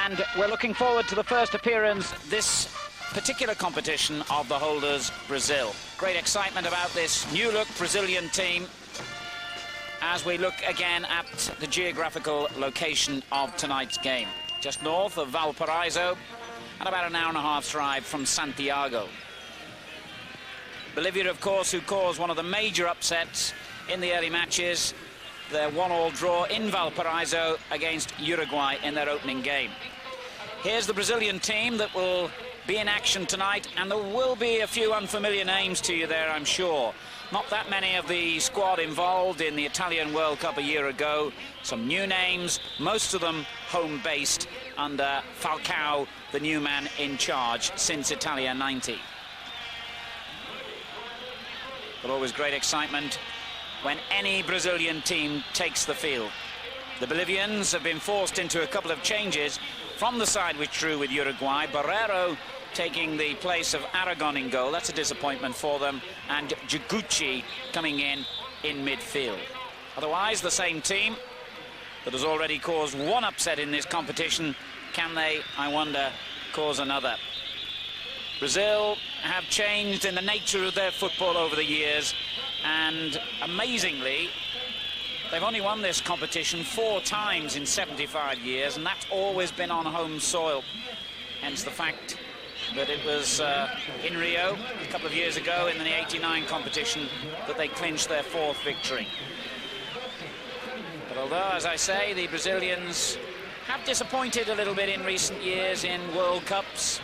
And we're looking forward to the first appearance this particular competition of the holders, Brazil. Great excitement about this new look Brazilian team as we look again at the geographical location of tonight's game. Just north of Valparaiso and about an hour-and-a-half drive from Santiago. Bolivia, of course, who caused one of the major upsets in the early matches, their 1-1 draw in Valparaiso against Uruguay in their opening game. Here's the Brazilian team that will be in action tonight, and there will be a few unfamiliar names to you there, I'm sure. Not that many of the squad involved in the Italian World Cup a year ago. Some new names, most of them home-based under Falcão, the new man in charge since Italia 90. But always great excitement when any Brazilian team takes the field. The Bolivians have been forced into a couple of changes from the side which drew with Uruguay. Barrero taking the place of Aragón in goal. That's a disappointment for them. And Jiguchi coming in midfield. Otherwise, the same team that has already caused one upset in this competition. Can they, I wonder, cause another? Brazil have changed in the nature of their football over the years, and amazingly, they've only won this competition 4 times in 75 years, and that's always been on home soil. Hence the fact that it was in Rio a couple of years ago in the '89 competition that they clinched their 4th victory. But although, as I say, the Brazilians have disappointed a little bit in recent years in World Cups,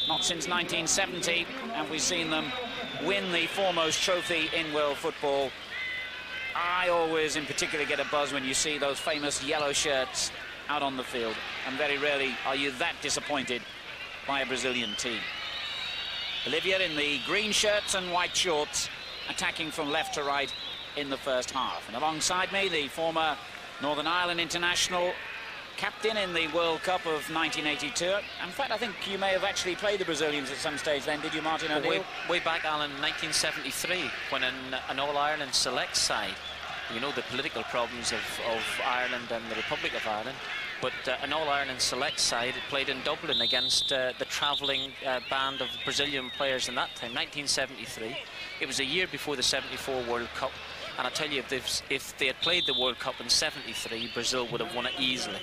not since 1970 have we seen them win the foremost trophy in world football. I always in particular get a buzz when you see those famous yellow shirts out on the field, and very rarely are you that disappointed by a Brazilian team. Bolivia in the green shirts and white shorts, attacking from left to right in the first half. And alongside me, the former Northern Ireland international, captain in the World Cup of 1982. In fact, I think you may have actually played the Brazilians at some stage then, did you, Martin O'Neill? Way back, Alan, 1973, when an All-Ireland select side, you know the political problems of Ireland and the Republic of Ireland, but an All-Ireland select side had played in Dublin against the travelling band of Brazilian players in that time, 1973. It was a year before the '74 World Cup. And I tell you, if they had played the World Cup in '73, Brazil would have won it easily.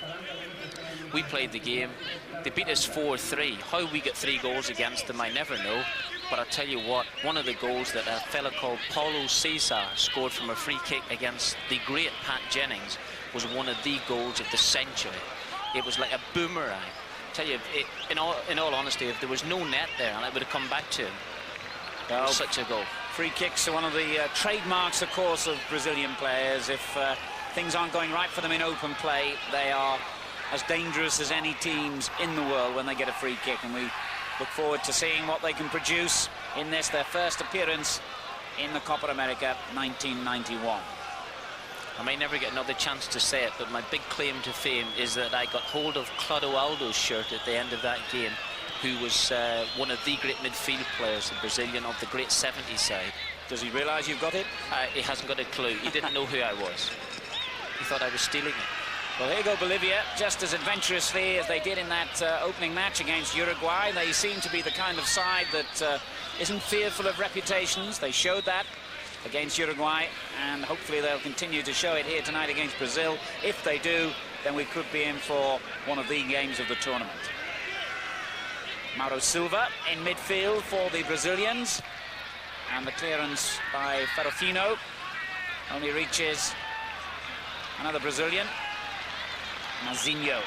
We played the game. They beat us 4-3. How we get 3 goals against them, I never know. But I tell you what, one of the goals that a fella called Paulo Cesar scored from a free kick against the great Pat Jennings was one of the goals of the century. It was like a boomerang. I tell you, in all honesty, if there was no net there, and it would have come back to him. It was such a goal. Free kicks are one of the trademarks, of course, of Brazilian players. If things aren't going right for them in open play, they are as dangerous as any teams in the world when they get a free kick. And we look forward to seeing what they can produce in this, their first appearance in the Copa América 1991. I may never get another chance to say it, but my big claim to fame is that I got hold of Clodoaldo's shirt at the end of that game, who was one of the great midfield players, the Brazilian of the great '70s side. Does he realise you've got it? He hasn't got a clue. He didn't know who I was. He thought I was stealing it. Well, here go Bolivia, just as adventurously as they did in that opening match against Uruguay. They seem to be the kind of side that isn't fearful of reputations. They showed that against Uruguay, and hopefully they'll continue to show it here tonight against Brazil. If they do, then we could be in for one of the games of the tournament. Mauro Silva in midfield for the Brazilians, and the clearance by Ferrufino only reaches another Brazilian, Mazinho.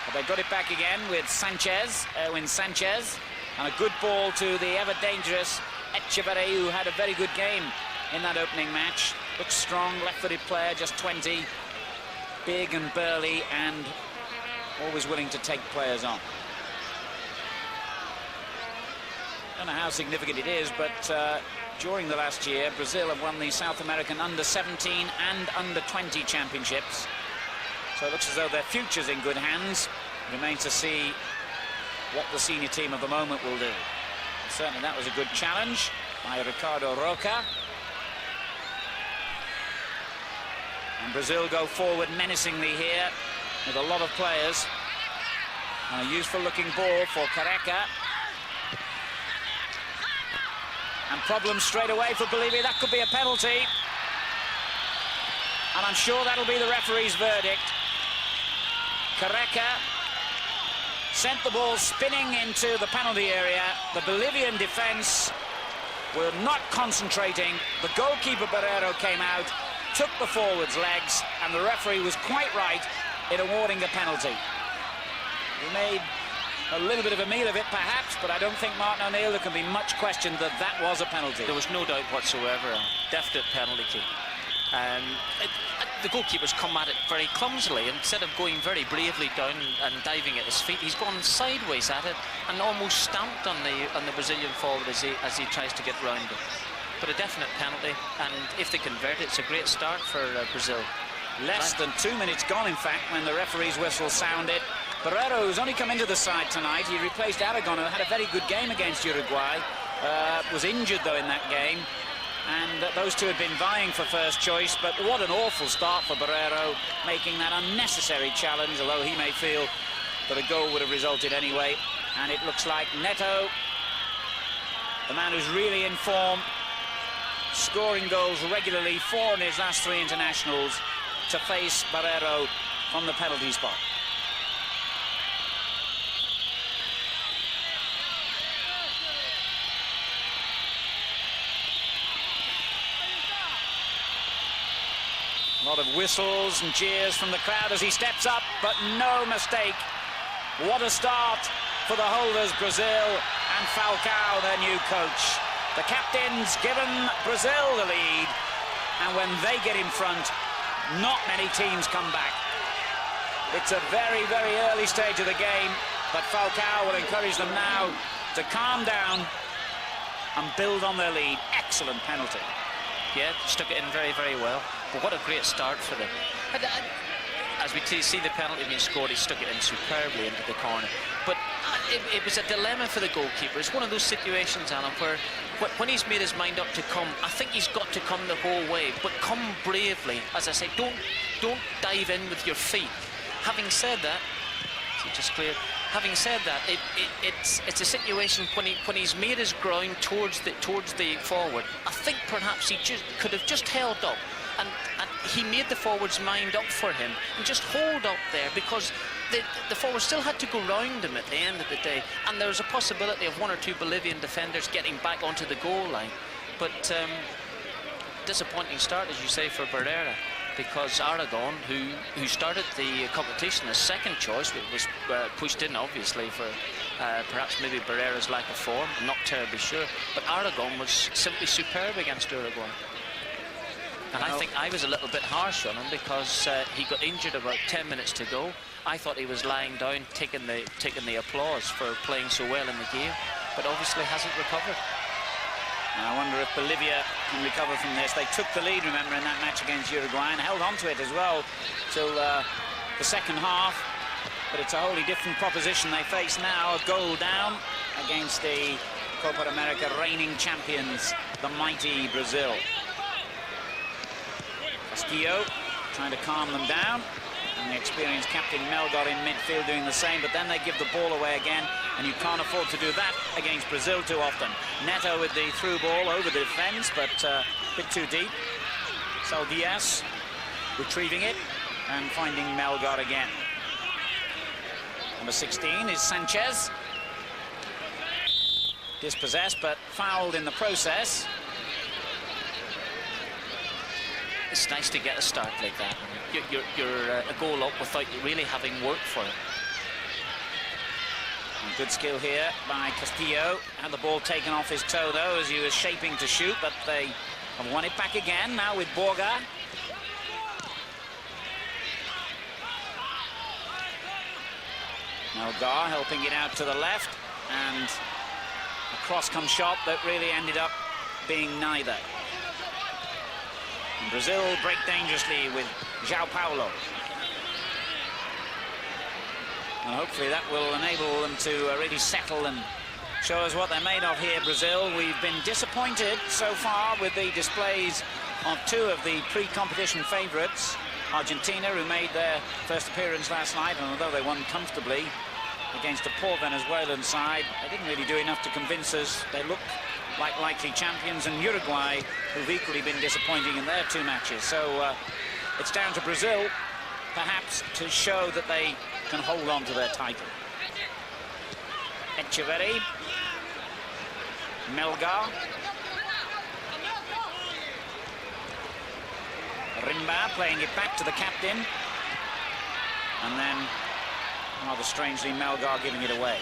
But they got it back again with Sánchez, Sánchez, and a good ball to the ever-dangerous Etcheverry, who had a very good game in that opening match. Looks strong, left-footed player, just 20, big and burly, and always willing to take players on. I don't know how significant it is, but during the last year, Brazil have won the South American Under-17 and Under-20 championships. So it looks as though their future's in good hands. Remains to see what the senior team of the moment will do. Certainly that was a good challenge by Ricardo Rocha. And Brazil go forward menacingly here with a lot of players And a useful looking ball for Careca. And problems straight away for Bolivia. That could be a penalty. And I'm sure that'll be the referee's verdict. Careca sent the ball spinning into the penalty area. The Bolivian defense were not concentrating. The goalkeeper Barrero came out, took the forward's legs, and the referee was quite right in awarding a penalty. He made a little bit of a meal of it, perhaps, but I don't think Martin O'Neill, there can be much question that that was a penalty. There was no doubt whatsoever, a definite penalty kick. The goalkeeper's come at it very clumsily. Instead of going very bravely down and diving at his feet, he's gone sideways at it and almost stamped on the Brazilian forward as he tries to get round it. But a definite penalty, and if they convert it, it's a great start for Brazil. Less than 2 minutes gone, in fact, when the referee's whistle sounded. Barrero, who's only come into the side tonight, he replaced Aragón, who had a very good game against Uruguay. Was injured, though, in that game. And those two had been vying for first choice, but what an awful start for Barrero, making that unnecessary challenge, although he may feel that a goal would have resulted anyway. And it looks like Neto, the man who's really in form, scoring goals regularly, 4 in his last 3 internationals, to face Barrero from the penalty spot. A lot of whistles and cheers from the crowd as he steps up, but no mistake. What a start for the holders, Brazil, and Falcão, their new coach. The captain's given Brazil the lead, and when they get in front, not many teams come back. It's a very, very early stage of the game, but Falcão will encourage them now to calm down and build on their lead. Excellent penalty. Yeah, stuck it in very, very well. But what a great start for them. As we see the penalty being scored, he stuck it in superbly into the corner. But it was a dilemma for the goalkeeper. It's one of those situations, Alan, where when he's made his mind up to come, I think he's got to come the whole way, but come bravely. As I say, don't dive in with your feet. Having said that, just clear. Having said that, it's a situation when he's made his ground towards the forward. I think perhaps he could have just held up, and he made the forward's mind up for him and just hold up there, because the forward still had to go round him at the end of the day, and there was a possibility of 1 or 2 Bolivian defenders getting back onto the goal line. But disappointing start, as you say, for Barrera, because Aragón, who started the competition as second choice, was pushed in obviously for perhaps maybe Barrera's lack of form. I'm not terribly sure, but Aragón was simply superb against Uruguay. And I think I was a little bit harsh on him, because he got injured about 10 minutes to go. I thought he was lying down, taking the applause for playing so well in the game, but obviously hasn't recovered. I wonder if Bolivia can recover from this. They took the lead, remember, in that match against Uruguay, and held on to it as well till the second half. But it's a wholly different proposition they face now. A goal down against the Copa América reigning champions, the mighty Brazil. Castillo trying to calm them down, and the experienced captain Melgar in midfield doing the same, but then they give the ball away again, and you can't afford to do that against Brazil too often. Neto with the through ball over the defence, but a bit too deep. Saldías retrieving it and finding Melgar again. Number 16 is Sánchez. Dispossessed, but fouled in the process. It's nice to get a start like that. You're a goal up without really having worked for it. And good skill here by Castillo. Had the ball taken off his toe, though, as he was shaping to shoot, but they have won it back again now with Borja. Melgar helping it out to the left, and a cross-come shot that really ended up being neither. And Brazil break dangerously with João Paulo. And hopefully that will enable them to really settle and show us what they're made of here, Brazil. We've been disappointed so far with the displays of 2 of the pre-competition favourites. Argentina, who made their first appearance last night, and although they won comfortably, against a poor Venezuelan side. They didn't really do enough to convince us. They look like likely champions, and Uruguay, who've equally been disappointing in their 2 matches. So it's down to Brazil, perhaps, to show that they can hold on to their title. Etcheverry, Melgar, Rimba playing it back to the captain, and then rather strangely Melgar giving it away.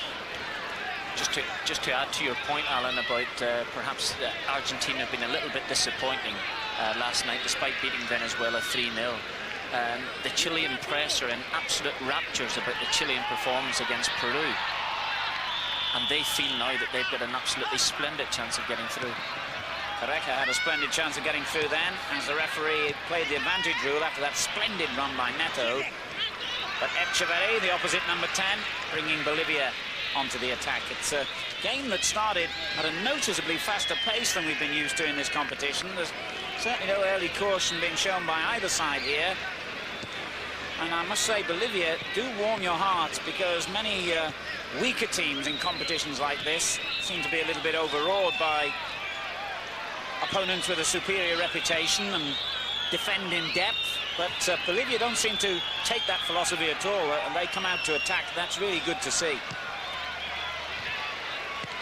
Just to add to your point, Alan, about perhaps Argentina have been a little bit disappointing last night, despite beating Venezuela 3-0. The Chilean press are in absolute raptures about the Chilean performance against Peru, and they feel now that they've got an absolutely splendid chance of getting through. Careca had a splendid chance of getting through then, as the referee played the advantage rule after that splendid run by Neto. But Etcheverry, the opposite number 10, bringing Bolivia onto the attack. It's a game that started at a noticeably faster pace than we've been used to in this competition. There's certainly no early caution being shown by either side here. And I must say, Bolivia do warm your heart, because many weaker teams in competitions like this seem to be a little bit overawed by opponents with a superior reputation and defend in depth. But Bolivia don't seem to take that philosophy at all, and they come out to attack. That's really good to see.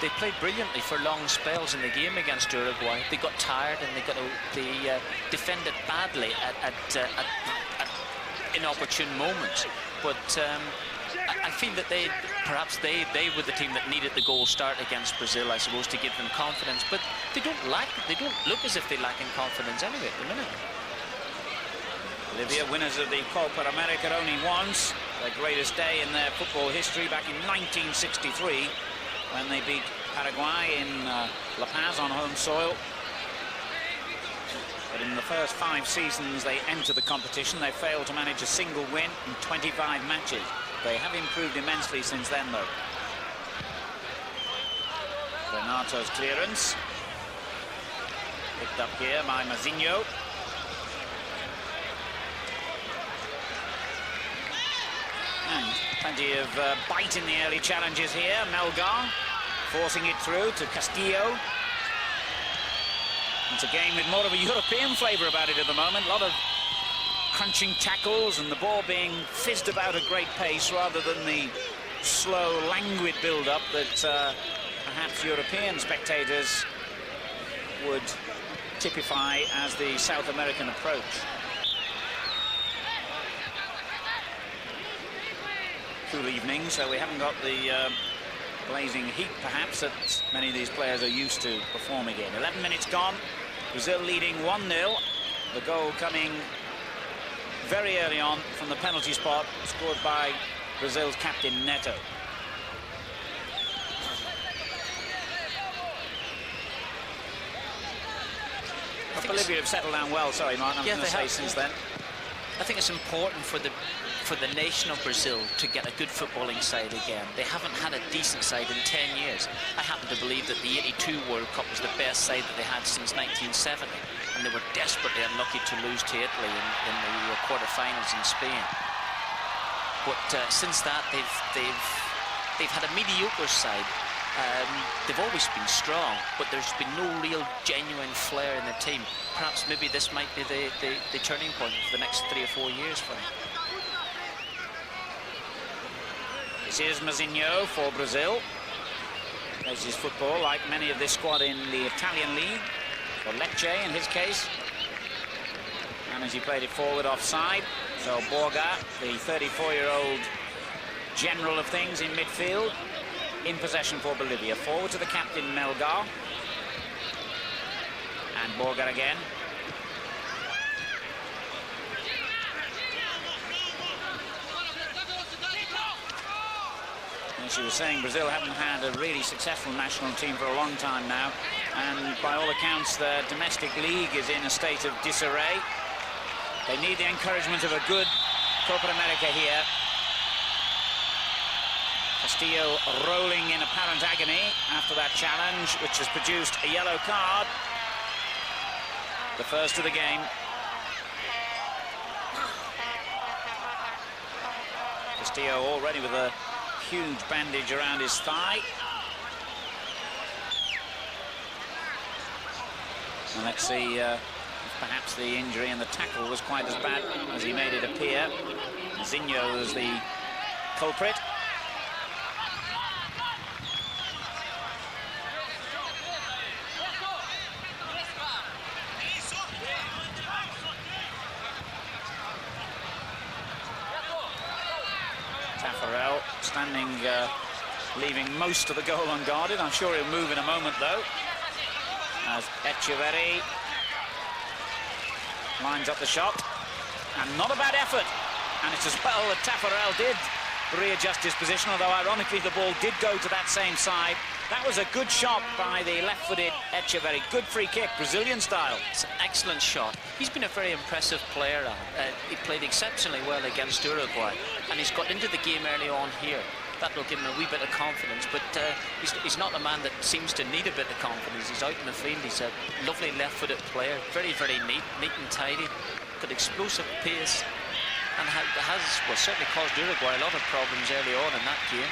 They played brilliantly for long spells in the game against Uruguay. They got tired and they defended badly at inopportune moments. But I feel that perhaps they were the team that needed the goal start against Brazil, I suppose, to give them confidence. But they don't look as if they lack in confidence anyway at the minute. Bolivia, winners of the Copa América only once, their greatest day in their football history back in 1963, when they beat Paraguay in La Paz on home soil. But in the first 5 seasons they entered the competition, they failed to manage a single win in 25 matches. They have improved immensely since then, though. Renato's clearance. Picked up here by Mazinho. And plenty of bite in the early challenges here. Melgar forcing it through to Castillo. It's a game with more of a European flavour about it at the moment. A lot of crunching tackles and the ball being fizzed about at great pace, rather than the slow, languid build-up that perhaps European spectators would typify as the South American approach. Cool evening, so we haven't got the blazing heat, perhaps, that many of these players are used to performing in. 11 minutes gone, Brazil leading 1-0. The goal coming very early on from the penalty spot, scored by Brazil's captain, Neto. Bolivia have settled down well, sorry, Martin, I'm going to say since then. I think it's important for the nation of Brazil to get a good footballing side again. They haven't had a decent side in 10 years. I happen to believe that the '82 World Cup was the best side that they had since 1970, and they were desperately unlucky to lose to Italy in the quarter-finals in Spain. But since that, they've had a mediocre side. They've always been strong, but there's been no real genuine flair in the team. Perhaps maybe this might be the turning point for the next 3 or 4 years for them. This is Mazinho for Brazil. Plays his football like many of this squad in the Italian league, for Lecce in his case. And as he played it forward offside, so Borja, the 34-year-old general of things in midfield, in possession for Bolivia. Forward to the captain, Melgar. And Borja again. As you were saying, Brazil haven't had a really successful national team for a long time now, and by all accounts their domestic league is in a state of disarray. They need the encouragement of a good Copa América here. Castillo rolling in apparent agony after that challenge, which has produced a yellow card, the first of the game. Castillo already with a huge bandage around his thigh. And let's see if perhaps the injury and the tackle was quite as bad as he made it appear. Mazinho is the culprit. Taffarel standing, leaving most of the goal unguarded. I'm sure he'll move in a moment, though. As Etcheverry lines up the shot. And not a bad effort. And it's as well that Taffarel did readjust his position, although ironically the ball did go to that same side. That was a good shot by the left-footed Etcheverry. Good free kick, Brazilian style. It's an excellent shot. He's been a very impressive player. He played exceptionally well against Uruguay, and he's got into the game early on here. That will give him a wee bit of confidence, but he's not a man that seems to need a bit of confidence. He's out in the field. He's a lovely left-footed player, very, very neat and tidy, got explosive pace, and has certainly caused Uruguay a lot of problems early on in that game.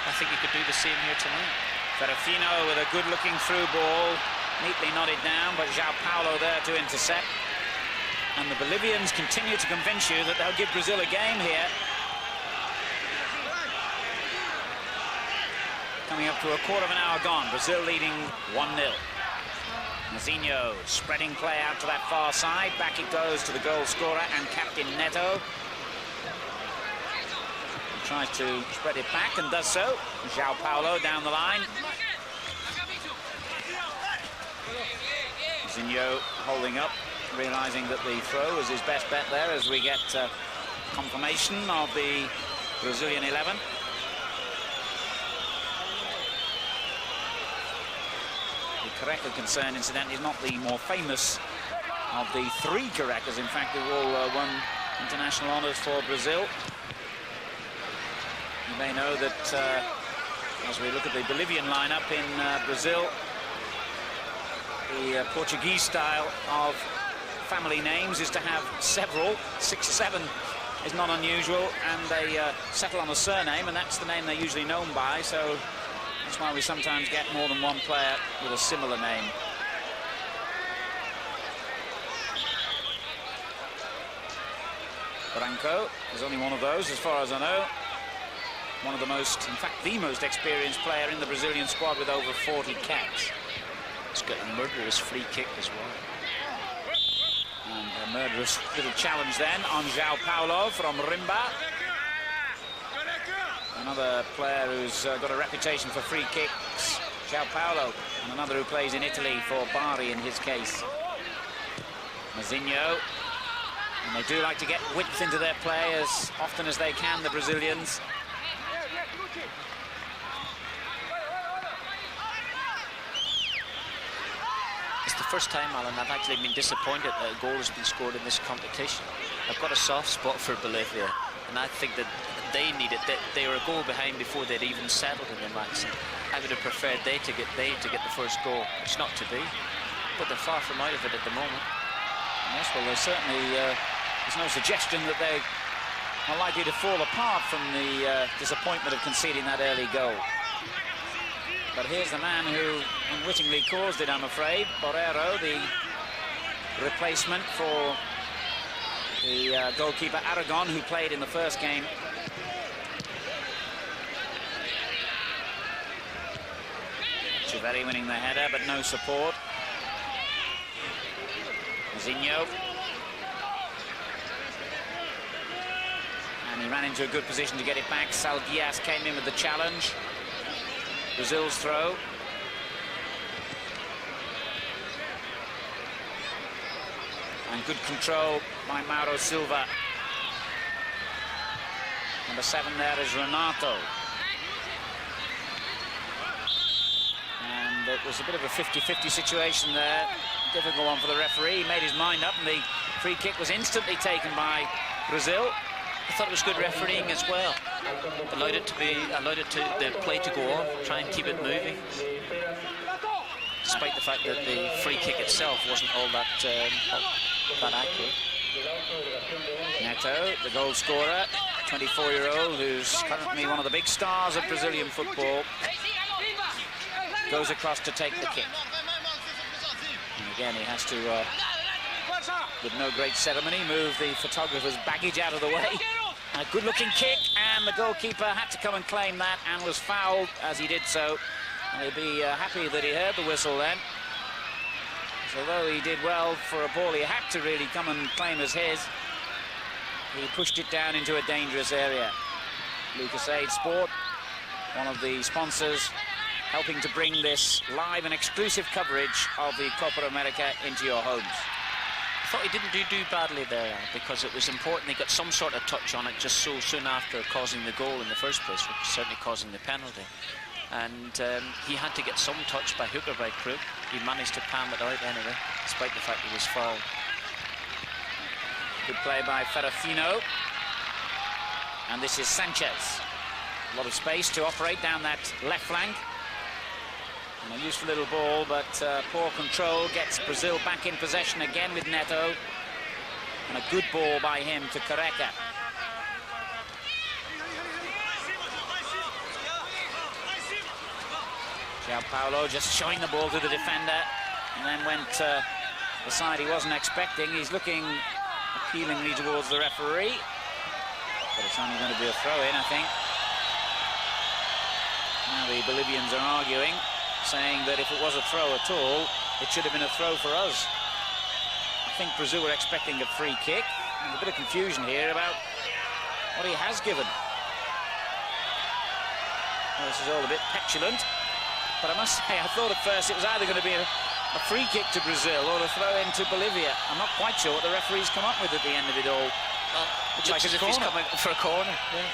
I think he could do the same here tonight. Ferrufino with a good-looking through ball, neatly nodded down, but João Paulo there to intercept. And the Bolivians continue to convince you that they'll give Brazil a game here. Coming up to a quarter of an hour gone, Brazil leading 1-0. Mazinho spreading play out to that far side. Back it goes to the goal scorer and captain Neto. He tries to spread it back and does so. João Paulo down the line. Mazinho holding up, realizing that the throw is his best bet there as we get confirmation of the Brazilian 11. Careca concern, incidentally, is not the more famous of the three Carecas. In fact, they've all won international honours for Brazil. You may know that as we look at the Bolivian lineup in Brazil, the Portuguese style of family names is to have several. 6 or 7 is not unusual, and they settle on a surname, and that's the name they're usually known by. So that's why we sometimes get more than one player with a similar name. Branco is only one of those, as far as I know. One of the most, in fact, the most experienced player in the Brazilian squad with over 40 caps. He's got a murderous free kick as well. And a murderous little challenge then on João Paulo from Rimba. Another player who's got a reputation for free kicks, João Paulo, and another who plays in Italy for Bari in his case. Mazinho, and they do like to get width into their play as often as they can, the Brazilians. It's the first time, Alan, I've actually been disappointed that a goal has been scored in this competition. I've got a soft spot for Bolivia, and I think that they needed that. They were a goal behind before they'd even settled in the match. I would have preferred they to get the first goal. It's not to be, but they're far from out of it at the moment. Yes, well, there's certainly there's no suggestion that they are likely to fall apart from the disappointment of conceding that early goal. But here's the man who unwittingly caused it, I'm afraid. Borrero, the replacement for the goalkeeper Aragón, who played in the first game. Etcheverry winning the header, but no support. Mazinho. And he ran into a good position to get it back. Saldías came in with the challenge. Brazil's throw. And good control by Mauro Silva. Number 7 there is Renato. And it was a bit of a 50-50 situation there. Difficult one for the referee. He made his mind up, and the free kick was instantly taken by Brazil. I thought it was good refereeing as well. Allowed the play to go on, try and keep it moving. Despite the fact that the free kick itself wasn't all that accurate. Neto, the goal scorer, 24-year-old who's currently one of the big stars of Brazilian football, goes across to take the kick. And again, he has to, with no great ceremony, move the photographer's baggage out of the way. And a good-looking kick, and the goalkeeper had to come and claim that and was fouled as he did so. And he'll be happy that he heard the whistle then. So although he did well for a ball he had to really come and claim as his, he pushed it down into a dangerous area. Lucas Aid Sport, one of the sponsors, helping to bring this live and exclusive coverage of the Copa America into your homes. I thought he didn't do badly there, because it was important he got some sort of touch on it just so soon after causing the goal in the first place, which was certainly causing the penalty. And he had to get some touch by hook or by crook. He managed to palm it out anyway, despite the fact he was fouled. Good play by Ferrufino. And this is Sánchez. A lot of space to operate down that left flank. And a useful little ball, but poor control gets Brazil back in possession again with Neto. And a good ball by him to Careca. João Paulo just showing the ball to the defender, and then went the side he wasn't expecting. He's looking appealingly towards the referee, but it's only going to be a throw-in, I think. Now the Bolivians are arguing, saying that if it was a throw at all, it should have been a throw for us. I think Brazil were expecting a free kick. There's a bit of confusion here about what he has given. Well, this is all a bit petulant, but I must say, I thought at first it was either going to be a free kick to Brazil or a throw-in to Bolivia. I'm not quite sure what the referee's come up with at the end of it all. Well, it looks as if he's coming for a corner. Yeah.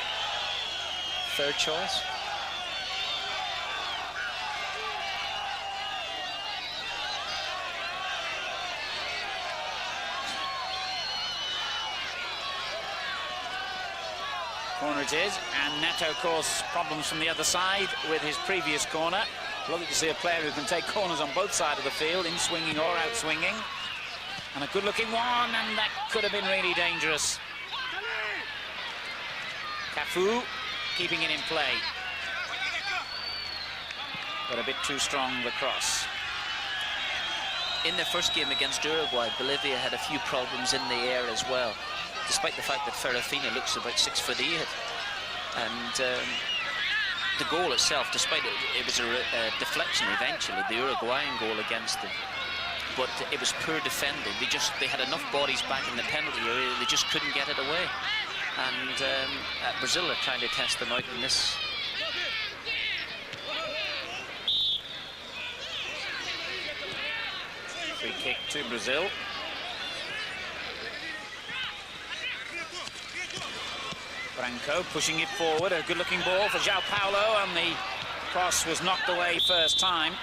Third choice. Corner it is, and Neto, of course, problems from the other side with his previous corner. Lovely to see a player who can take corners on both sides of the field, in swinging or out swinging. And a good-looking one, and that could have been really dangerous. Cafu keeping it in play, but a bit too strong the cross. In their first game against Uruguay, Bolivia had a few problems in the air as well, despite the fact that Ferrufino looks about 6'8", and the goal itself, despite it was a deflection eventually, the Uruguayan goal against them, but it was poor defending. They had enough bodies back in the penalty area, they just couldn't get it away. And Brazil are trying to test them out in this. Free kick to Brazil. Branco pushing it forward, a good-looking ball for João Paulo, and the cross was knocked away first time.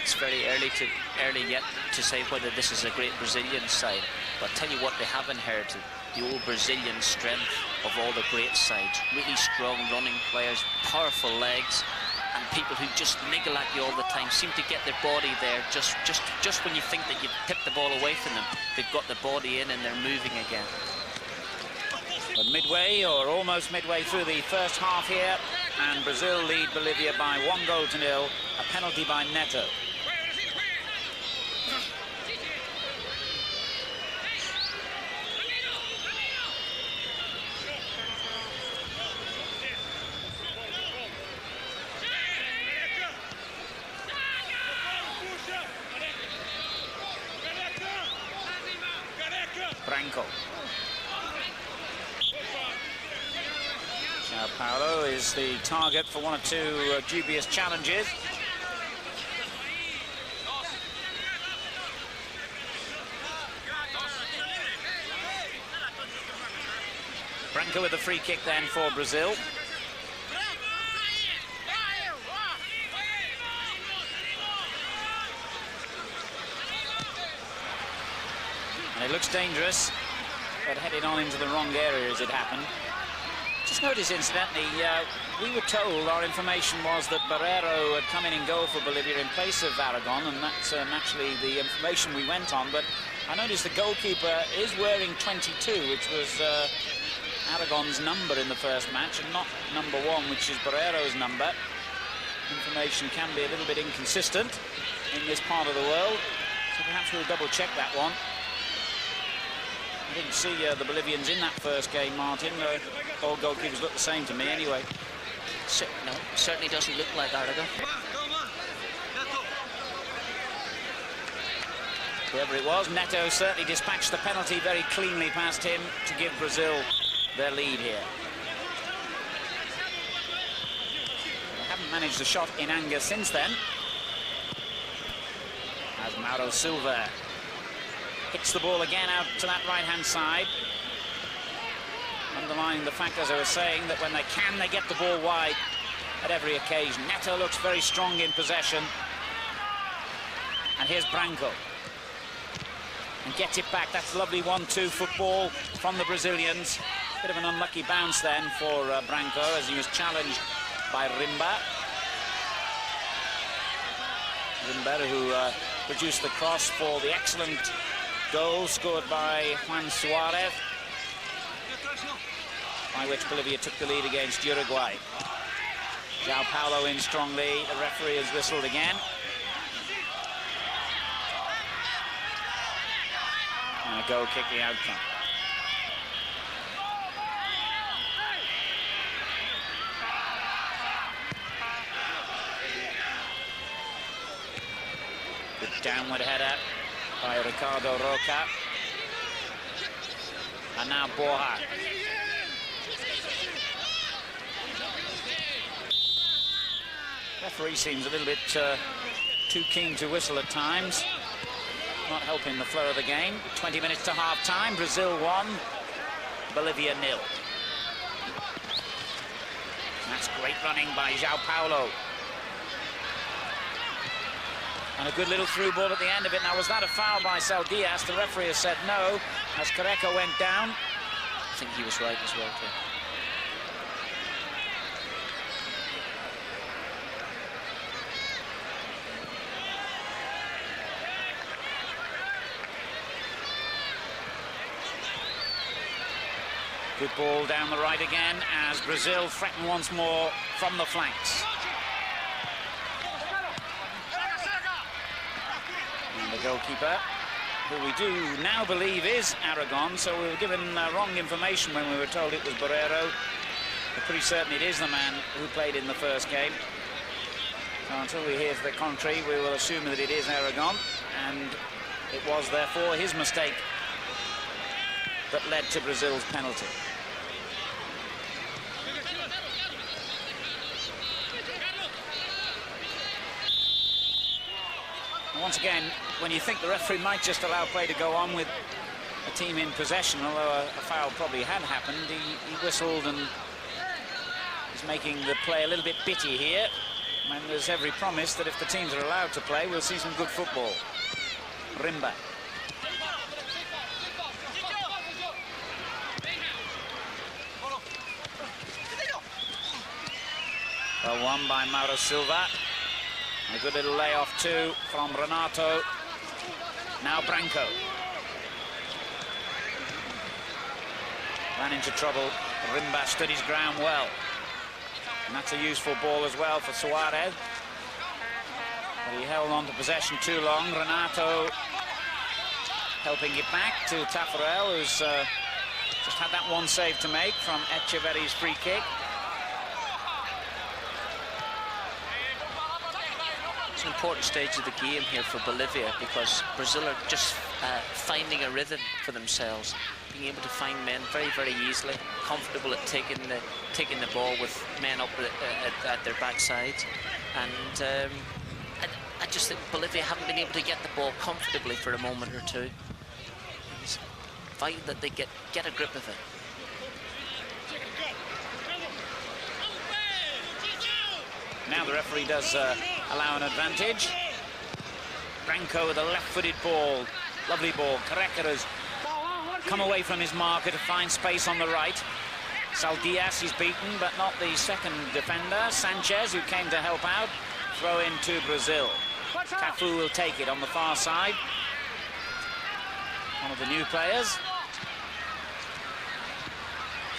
It's very early yet to say whether this is a great Brazilian side. But I'll tell you what they have inherited, the old Brazilian strength of all the great sides. Really strong running players, powerful legs, and people who just niggle at you all the time, seem to get their body there just when you think that you've tipped the ball away from them. They've got the body in and they're moving again. But midway, or almost midway through the first half here, and Brazil lead Bolivia by 1-0, a penalty by Neto. Branco. João Paulo is the target for one or two dubious challenges. Branco with the free kick then for Brazil. It looks dangerous, but headed on into the wrong area as it happened. Just notice, incidentally, we were told, our information was that Barrero had come in goal for Bolivia in place of Aragón, and that's naturally the information we went on. But I noticed the goalkeeper is wearing 22, which was Aragón's number in the first match, and not number 1, which is Barrero's number. Information can be a little bit inconsistent in this part of the world, so perhaps we'll double-check that one. I didn't see the Bolivians in that first game, Martin. All goalkeepers look the same to me anyway. No, certainly doesn't look like Aragón. Whoever it was, Neto certainly dispatched the penalty very cleanly past him to give Brazil their lead here. They haven't managed a shot in anger since then. As Mauro Silva hits the ball again out to that right-hand side. Underlining the fact, as I was saying, that when they can, they get the ball wide at every occasion. Neto looks very strong in possession. And here's Branco. And gets it back. That's lovely 1-2 football from the Brazilians. Bit of an unlucky bounce then for Branco as he was challenged by Rimba. Rimba, who produced the cross for the excellent goal scored by Juan Suárez, by which Bolivia took the lead against Uruguay. João Paulo in strongly. The referee has whistled again. And a goal kick the outcome. Good downward header by Ricardo Rocha. And now Borja. Referee seems a little bit too keen to whistle at times. Not helping the flow of the game. 20 minutes to half-time. Brazil 1, Bolivia 0. That's great running by João Paulo. And a good little through ball at the end of it. Now, was that a foul by Saldías? The referee has said no, as Careca went down. I think he was right as well, too. Good ball down the right again as Brazil threaten once more from the flanks. And the goalkeeper, who we do now believe is Aragón, so we were given wrong information when we were told it was Barrero. We're pretty certain it is the man who played in the first game. So until we hear to the contrary, we will assume that it is Aragón, and it was therefore his mistake that led to Brazil's penalty. And once again, when you think the referee might just allow play to go on with a team in possession, although a foul probably had happened, he whistled and is making the play a little bit bitty here. And there's every promise that if the teams are allowed to play, we'll see some good football. Rimba. Well, won by Mauro Silva. A good little layoff too from Renato. Now Branco. Ran into trouble. Rimba stood his ground well. And that's a useful ball as well for Suárez. But he held on to possession too long. Renato helping it back to Taffarel, who's just had that one save to make from Etcheverry's free kick. It's an important stage of the game here for Bolivia because Brazil are just finding a rhythm for themselves, being able to find men very, very easily, comfortable at taking the ball with men up at their backsides. And I just think Bolivia haven't been able to get the ball comfortably for a moment or two. It's vital that they get a grip of it. Now the referee does allow an advantage. Branco with a left-footed ball. Lovely ball. Careca has come away from his marker to find space on the right. Saldías is beaten, but not the second defender. Sánchez, who came to help out. Throw in to Brazil. Cafu will take it on the far side. One of the new players.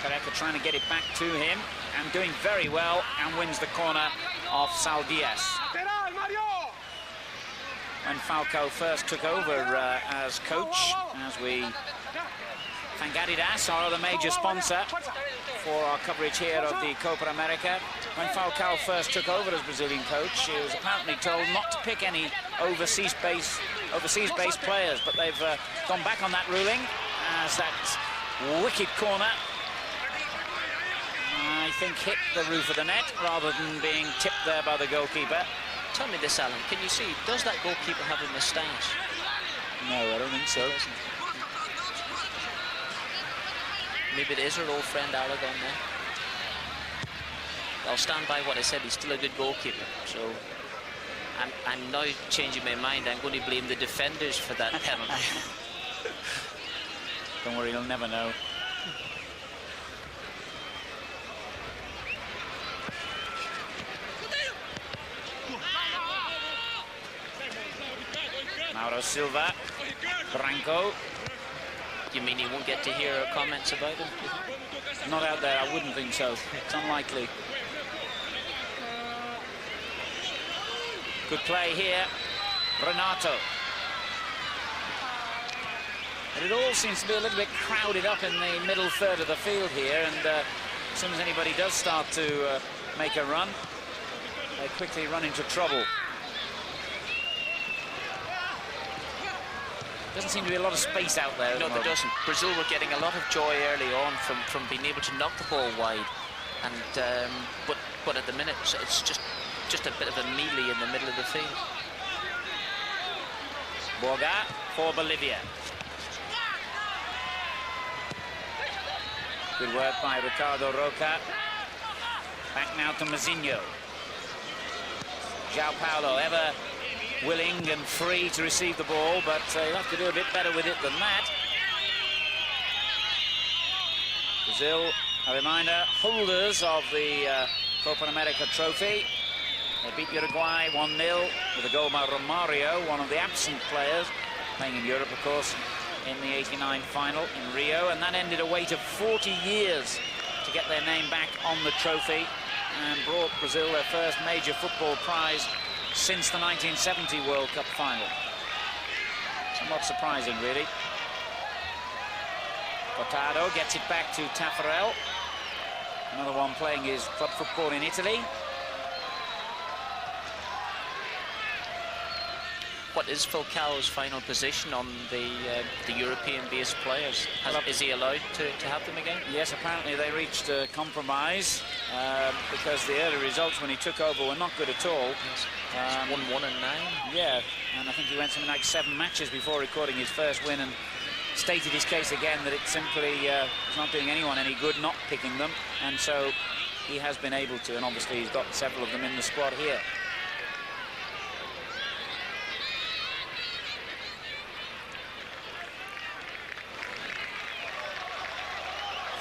Careca trying to get it back to him and doing very well, and wins the corner off Saldías. When Falcão first took over as coach, as we thank Adidas, our other major sponsor, for our coverage here of the Copa América. When Falcão first took over as Brazilian coach, he was apparently told not to pick any overseas-based players, but they've gone back on that ruling, as that wicked corner, I think, hit the roof of the net rather than being tipped there by the goalkeeper. Tell me this, Alan, can you see, does that goalkeeper have a moustache? No, I don't think so. Maybe it is our old friend Aragón there. I'll stand by what I said, he's still a good goalkeeper. So I'm now changing my mind. I'm going to blame the defenders for that penalty. Don't worry, you'll never know. Mauro Silva, Branco. You mean he won't get to hear our comments about him? Not out there, I wouldn't think so. It's unlikely. Good play here, Renato. But it all seems to be a little bit crowded up in the middle third of the field here, and as soon as anybody does start to make a run, they quickly run into trouble. Doesn't seem to be a lot of space out there. No, there doesn't. Brazil were getting a lot of joy early on from being able to knock the ball wide, and but at the minute it's just a bit of a melee in the middle of the field. Borja for Bolivia. Good work by Ricardo Rocha. Back now to Mazinho. João Paulo, ever willing and free to receive the ball, but he'll have to do a bit better with it than that. Brazil, a reminder, holders of the Copa América trophy. They beat Uruguay 1-0 with a goal by Romario, one of the absent players, playing in Europe, of course, in the '89 final in Rio, and that ended a wait of 40 years to get their name back on the trophy, and brought Brazil their first major football prize since the 1970 World Cup final. Somewhat surprising, really. Gottardo gets it back to Taffarel. Another one playing his club football in Italy. What is Falcao's final position on the European-based players? Is he allowed to have them again? Yes, apparently they reached a compromise because the early results when he took over were not good at all. Yes. 1-1 and 9. Yeah, and I think he went something like 7 matches before recording his first win, and stated his case again that it simply is not doing anyone any good not picking them, and so he has been able to, and obviously he's got several of them in the squad here.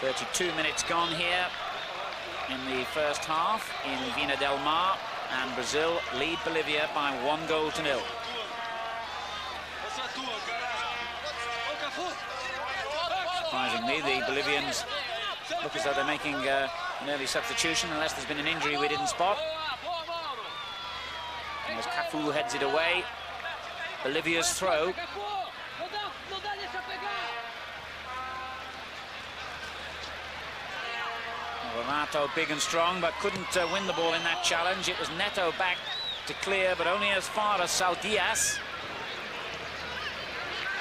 .32 minutes gone here in the first half in Viña del Mar, and Brazil lead Bolivia by 1-0. Surprisingly, the Bolivians look as though they're making an early substitution, unless there's been an injury we didn't spot. And as Cafu heads it away, Bolivia's throw. Renato big and strong, but couldn't win the ball in that challenge. It was Neto back to clear, but only as far as Saldías.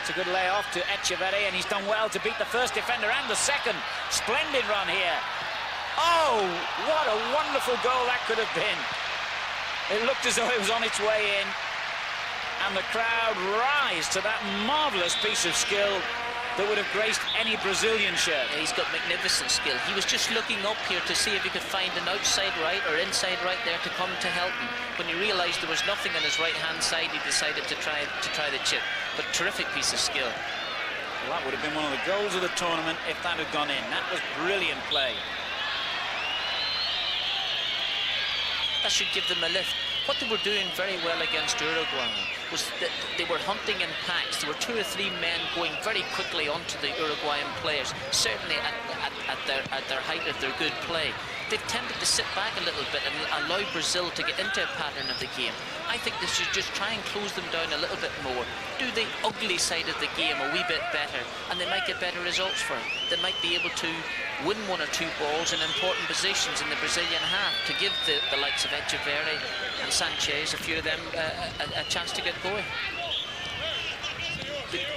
It's a good layoff to Etcheverry, and he's done well to beat the first defender and the second. Splendid run here. Oh, what a wonderful goal that could have been. It looked as though it was on its way in, and the crowd rise to that marvellous piece of skill that would have graced any Brazilian shirt. He's got magnificent skill. He was just looking up here to see if he could find an outside right or inside right there to come to help him. When he realised there was nothing on his right-hand side, he decided to try the chip. But terrific piece of skill. Well, that would have been one of the goals of the tournament if that had gone in. That was brilliant play. That should give them a lift. What they were doing very well against Uruguay was that they were hunting in packs. There were 2 or 3 men going very quickly onto the Uruguayan players, certainly at their height of their good play. They've tended to sit back a little bit and allow Brazil to get into a pattern of the game. I think they should just try and close them down a little bit more, do the ugly side of the game a wee bit better, and they might get better results for it. They might be able to win 1 or 2 balls in important positions in the Brazilian half to give the likes of Etcheverry and Sánchez, a few of them, a chance to get going.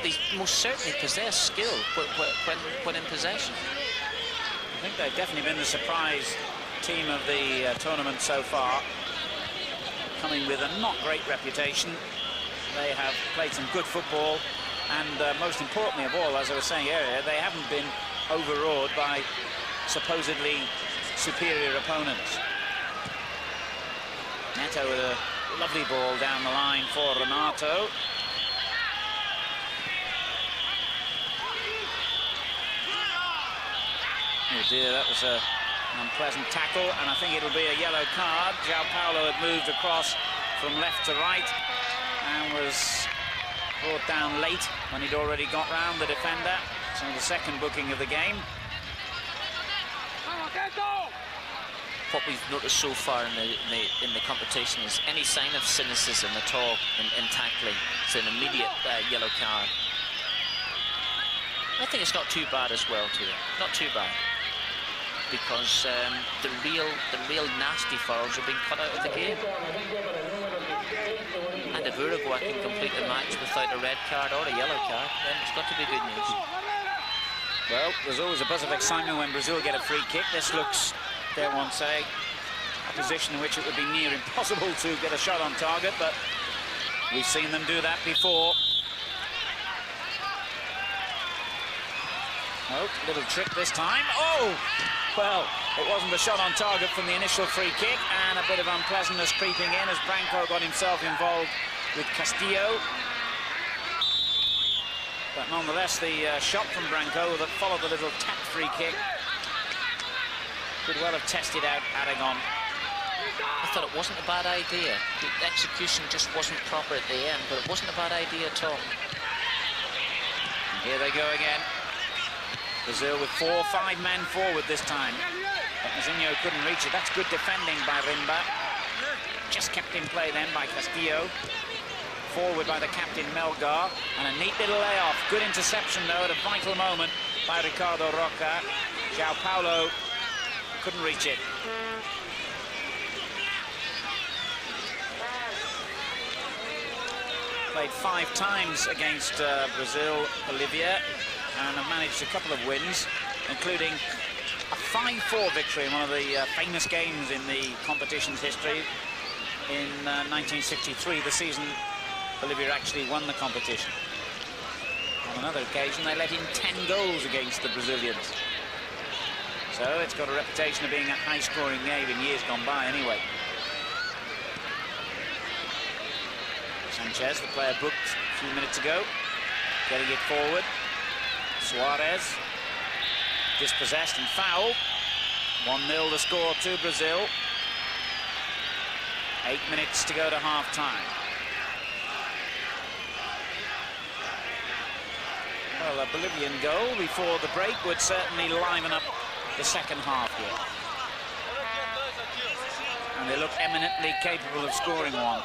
They most certainly possess skill when in possession. I think they've definitely been the surprise team of the tournament so far, coming with a not great reputation. They have played some good football, and most importantly of all, as I was saying earlier, they haven't been overawed by supposedly superior opponents. Neto with a lovely ball down the line for Renato. Oh dear, that was an unpleasant tackle, and I think it'll be a yellow card. João Paulo had moved across from left to right and was brought down late when he'd already got round the defender. So the second booking of the game. What we've noticed so far in the competition is any sign of cynicism at all in tackling. It's an immediate yellow card. I think it's not too bad as well, too. Not too bad, because the real nasty fouls are being cut out of the game. And if Uruguay can complete the match without a red card or a yellow card, then it's got to be good news. Well, there's always a buzz of excitement when Brazil get a free kick. This looks, dare one say, a position in which it would be near impossible to get a shot on target, but we've seen them do that before. Oh, little trick this time. Oh, well, it wasn't a shot on target from the initial free kick, and a bit of unpleasantness creeping in as Branco got himself involved with Castillo. But nonetheless, the shot from Branco that followed the little tap free kick could well have tested out Aragón. I thought it wasn't a bad idea. The execution just wasn't proper at the end, but it wasn't a bad idea at all. And here they go again. Brazil with 4 or 5 men forward this time. But Mazinho couldn't reach it. That's good defending by Rimba. Just kept in play then by Castillo. Forward by the captain Melgar. And a neat little layoff. Good interception though at a vital moment by Ricardo Rocha. João Paulo couldn't reach it. Played 5 times against Brazil, Bolivia, and have managed a couple of wins, including a 5-4 victory in one of the famous games in the competition's history in 1963, the season Bolivia actually won the competition. On another occasion, they let in 10 goals against the Brazilians. So it's got a reputation of being a high-scoring game in years gone by anyway. Sánchez, the player booked a few minutes ago, getting it forward. Suárez, dispossessed and fouled. 1-0 the score to Brazil. 8 minutes to go to half-time. Well, a Bolivian goal before the break would certainly liven up the second half here. And they look eminently capable of scoring one.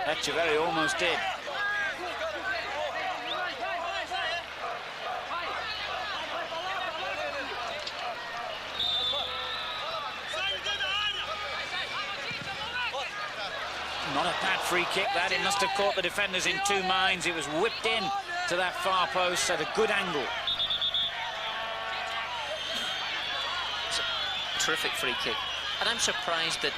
Etcheverry almost did. Not a bad free kick that. It must have caught the defenders in 2 minds. It was whipped in to that far post at a good angle. It's a terrific free kick. And I'm surprised that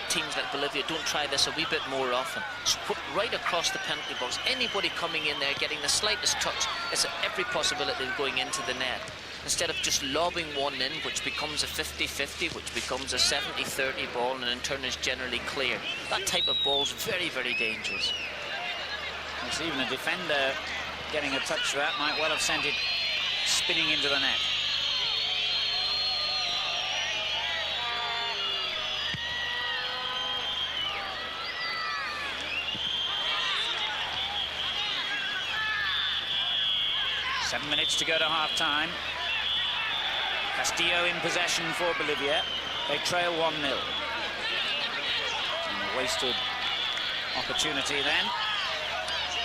teams like Bolivia don't try this a wee bit more often. It's put right across the penalty box. Anybody coming in there getting the slightest touch, it's every possibility of going into the net. Instead of just lobbing one in, which becomes a 50-50, which becomes a 70-30 ball, and in turn is generally clear. That type of ball is very, very dangerous. It's even a defender getting a touch for that. Might well have sent it spinning into the net. Seven minutes to go to half-time. Castillo in possession for Bolivia. They trail 1-0. And a wasted opportunity then.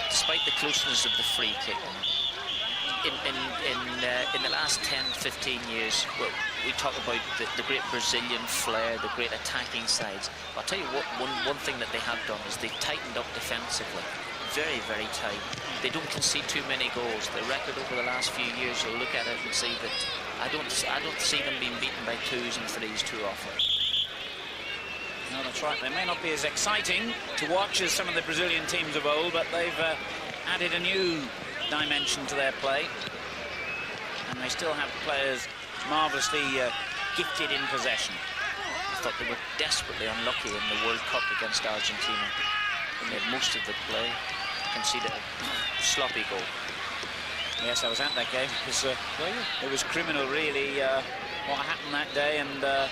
Despite the closeness of the free kick, in the last 10-15 years, well, we talk about the great Brazilian flair, the great attacking sides. I'll tell you what, one thing that they have done is they've tightened up defensively. Very, very tight. They don't concede too many goals. The record over the last few years, you'll look at it and see that I don't see them being beaten by 2s and 3s too often. No, that's right. They may not be as exciting to watch as some of the Brazilian teams of old, but they've added a new dimension to their play. And they still have players marvellously gifted in possession. I thought they were desperately unlucky in the World Cup against Argentina. They made most of the play, conceded a sloppy goal. Yes, I was at that game. It was criminal, really, what happened that day, and I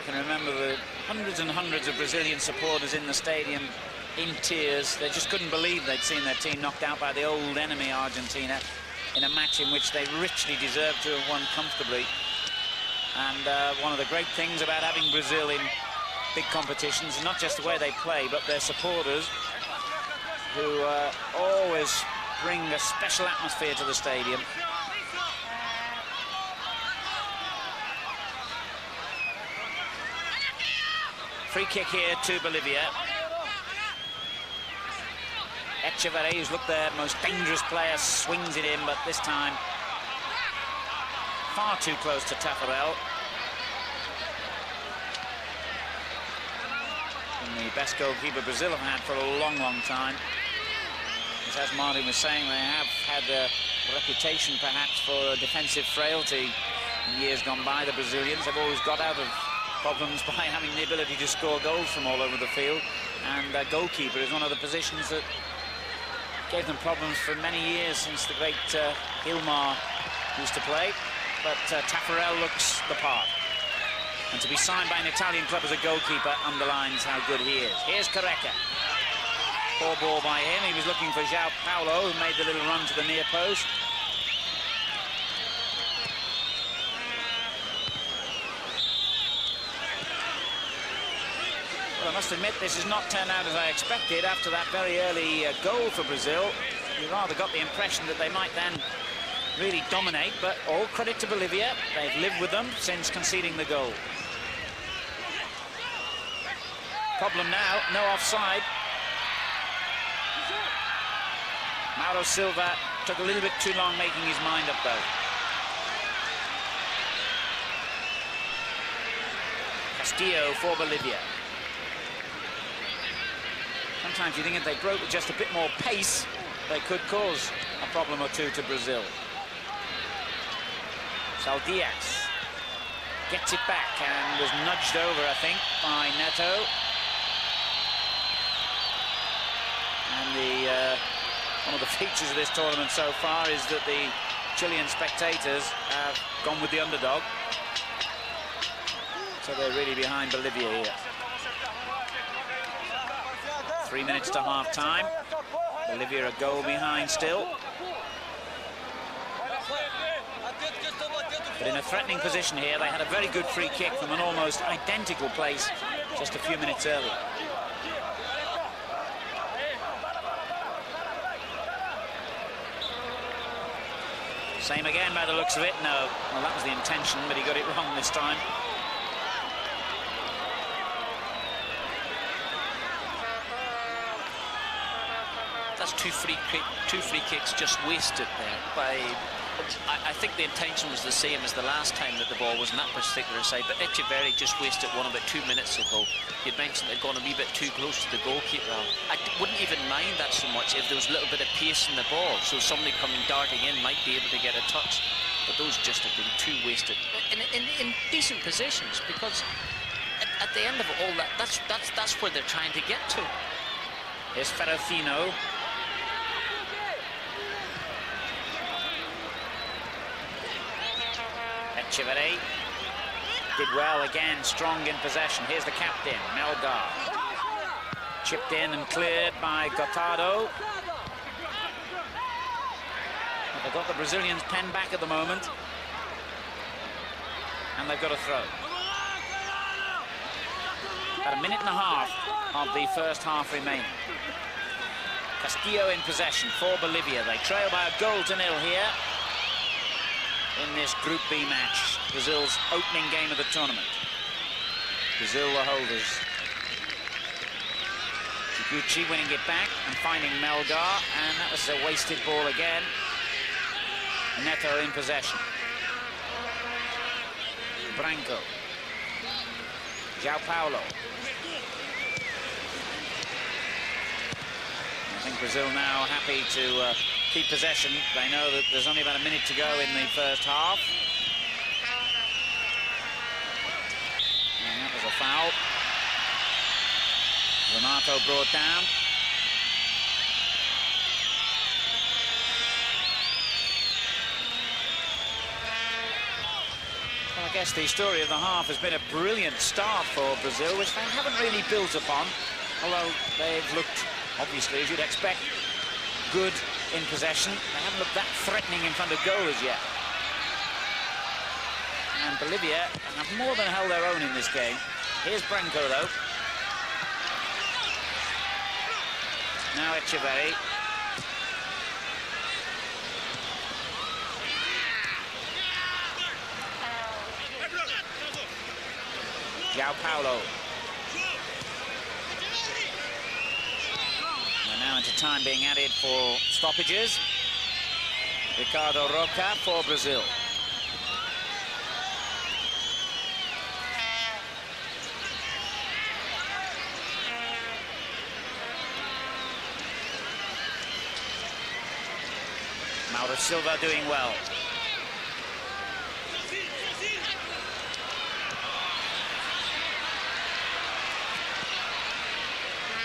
can remember the hundreds and hundreds of Brazilian supporters in the stadium in tears. They just couldn't believe they'd seen their team knocked out by the old enemy Argentina in a match in which they richly deserved to have won comfortably. And one of the great things about having Brazil in big competitions is not just the way they play, but their supporters, who always bring a special atmosphere to the stadium. Free kick here to Bolivia. Etcheverry, who's looked their most dangerous player, swings it in, but this time far too close to Taffarel. And the best goalkeeper Brazil have had for a long, long time. As Martin was saying, they have had a reputation perhaps for defensive frailty in years gone by, the Brazilians. They've always got out of problems by having the ability to score goals from all over the field. And goalkeeper is one of the positions that gave them problems for many years since the great Hilmar used to play. But Taffarel looks the part. And to be signed by an Italian club as a goalkeeper underlines how good he is. Here's Careca. Poor ball by him. He was looking for João Paulo, who made the little run to the near post. Well, I must admit, this has not turned out as I expected. After that very early goal for Brazil, you rather got the impression that they might then really dominate, but all credit to Bolivia. They've lived with them since conceding the goal. Problem now, no offside. Mauro Silva took a little bit too long making his mind up, though. Castillo for Bolivia. Sometimes you think if they broke with just a bit more pace, they could cause a problem or two to Brazil. Saldías gets it back and was nudged over, I think, by Neto. And one of the features of this tournament so far is that the Chilean spectators have gone with the underdog. So they're really behind Bolivia here. 3 minutes to half-time. Bolivia a goal behind still. But in a threatening position here, they had a very good free kick from an almost identical place just a few minutes earlier. Same again by the looks of it. No, well, that was the intention, but he got it wrong this time. That's two free kicks just wasted there by... I think the intention was the same as the last time that the ball was on that particular side, but Etcheverry just wasted one about 2 minutes ago. You'd mentioned they'd gone a wee bit too close to the goalkeeper. I wouldn't even mind that so much if there was a little bit of pace in the ball, so somebody coming darting in might be able to get a touch. But those just have been too wasted in decent positions, because at the end of it all, that's where they're trying to get to. Here's Ferrufino. Etcheverry did well again, strong in possession. Here's the captain, Melgar. Chipped in and cleared by Gottardo. But they've got the Brazilians' pen back at the moment. And they've got a throw. About a minute and a half of the first half remaining. Castillo in possession for Bolivia. They trail by a goal to nil here in this Group B match, Brazil's opening game of the tournament. Brazil the holders. Jiguchi winning it back and finding Melgar, and that was a wasted ball again. Neto in possession. Branco. João Paulo. I think Brazil now happy to keep possession. They know that there's only about a minute to go in the first half. And that was a foul. Renato brought down. Well, I guess the story of the half has been a brilliant start for Brazil, which they haven't really built upon, although they've looked, obviously, as you'd expect, good in possession. They haven't looked that threatening in front of goal as yet. And Bolivia have more than held their own in this game. Here's Branco, though. Now Etcheverry. João Paulo. We're now into time being added for stoppages. Ricardo Rocha for Brazil. Mauro Silva doing well.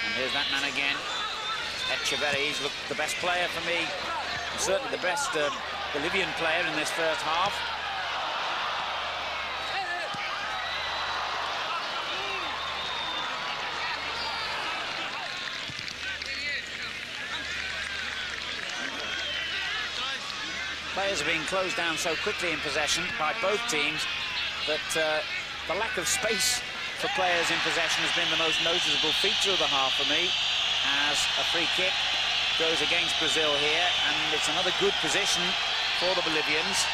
And here's that man again. Etcheverry, he's looked the best player for me. Certainly the best Bolivian player in this first half. Players are being closed down so quickly in possession by both teams that the lack of space for players in possession has been the most noticeable feature of the half for me, as a free kick goes against Brazil here, and it's another good position for the Bolivians.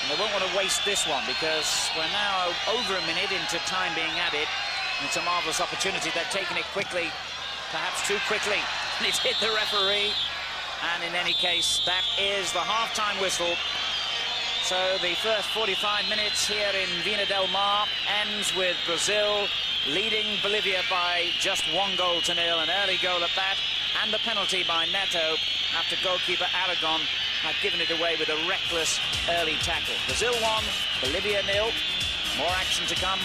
And they won't want to waste this one, because we're now over a minute into time being added. And it's a marvellous opportunity. They've taken it quickly, perhaps too quickly, and it's hit the referee. And in any case, that is the half-time whistle. So the first 45 minutes here in Viña del Mar ends with Brazil leading Bolivia by just 1-0, an early goal at that, and the penalty by Neto after goalkeeper Aragón had given it away with a reckless early tackle. Brazil 1, Bolivia 0. More action to come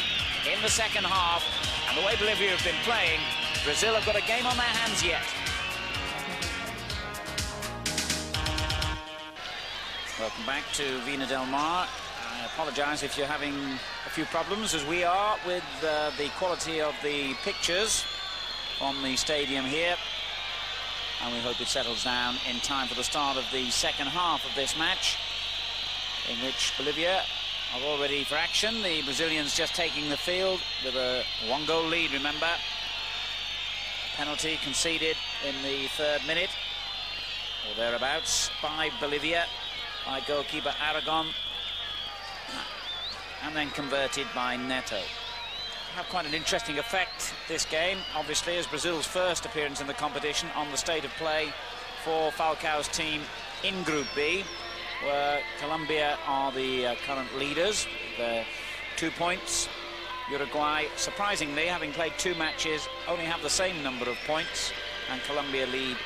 in the second half, and the way Bolivia have been playing, Brazil have got a game on their hands yet. Welcome back to Viña del Mar. I apologise if you're having a few problems, as we are, with the quality of the pictures from the stadium here. And we hope it settles down in time for the start of the second half of this match, in which Bolivia are all ready for action. The Brazilians just taking the field with a 1-goal lead, remember. Penalty conceded in the 3rd minute, or thereabouts, by Bolivia, by goalkeeper Aragón, and then converted by Neto. Have quite an interesting effect, this game, obviously, as Brazil's first appearance in the competition on the state of play for Falcao's team in Group B, where Colombia are the current leaders, with 2 points. Uruguay, surprisingly, having played 2 matches, only have the same number of points, and Colombia lead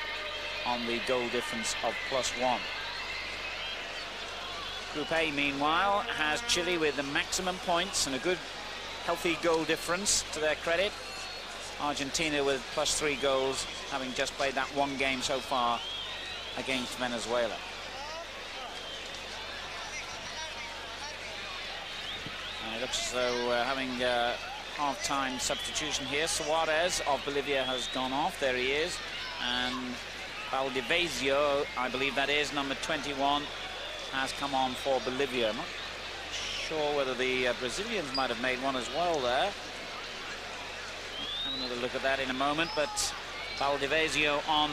on the goal difference of +1. Group A, meanwhile, has Chile with the maximum points and a good, healthy goal difference to their credit. Argentina with +3 goals, having just played that 1 game so far against Venezuela. It looks as though having half-time substitution here. Suárez of Bolivia has gone off. There he is. And Valdivieso, I believe that is, number 21, has come on for Bolivia. I'm not sure whether the Brazilians might have made one as well there. Have another look at that in a moment, but Valdivieso on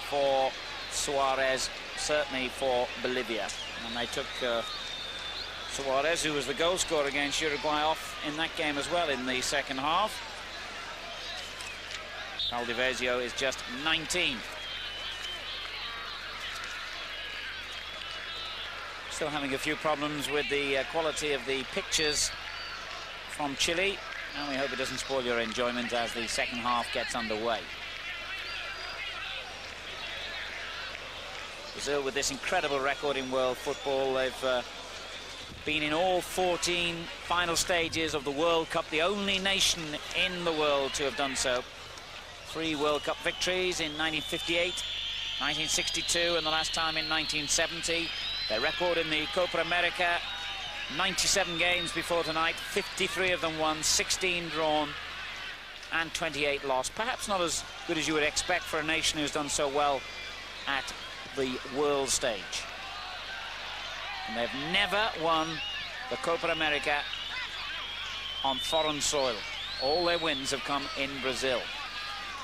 for Suárez, certainly for Bolivia. And they took Suárez, who was the goal scorer against Uruguay, off in that game as well in the second half. Valdivieso is just 19. Still having a few problems with the quality of the pictures from Chile, and we hope it doesn't spoil your enjoyment as the second half gets underway. Brazil with this incredible record in world football. They've been in all 14 final stages of the World Cup, the only nation in the world to have done so. 3 World Cup victories in 1958, 1962, and the last time in 1970. Their record in the Copa América, 97 games before tonight, 53 of them won, 16 drawn, and 28 lost. Perhaps not as good as you would expect for a nation who's done so well at the world stage. And they've never won the Copa América on foreign soil. All their wins have come in Brazil.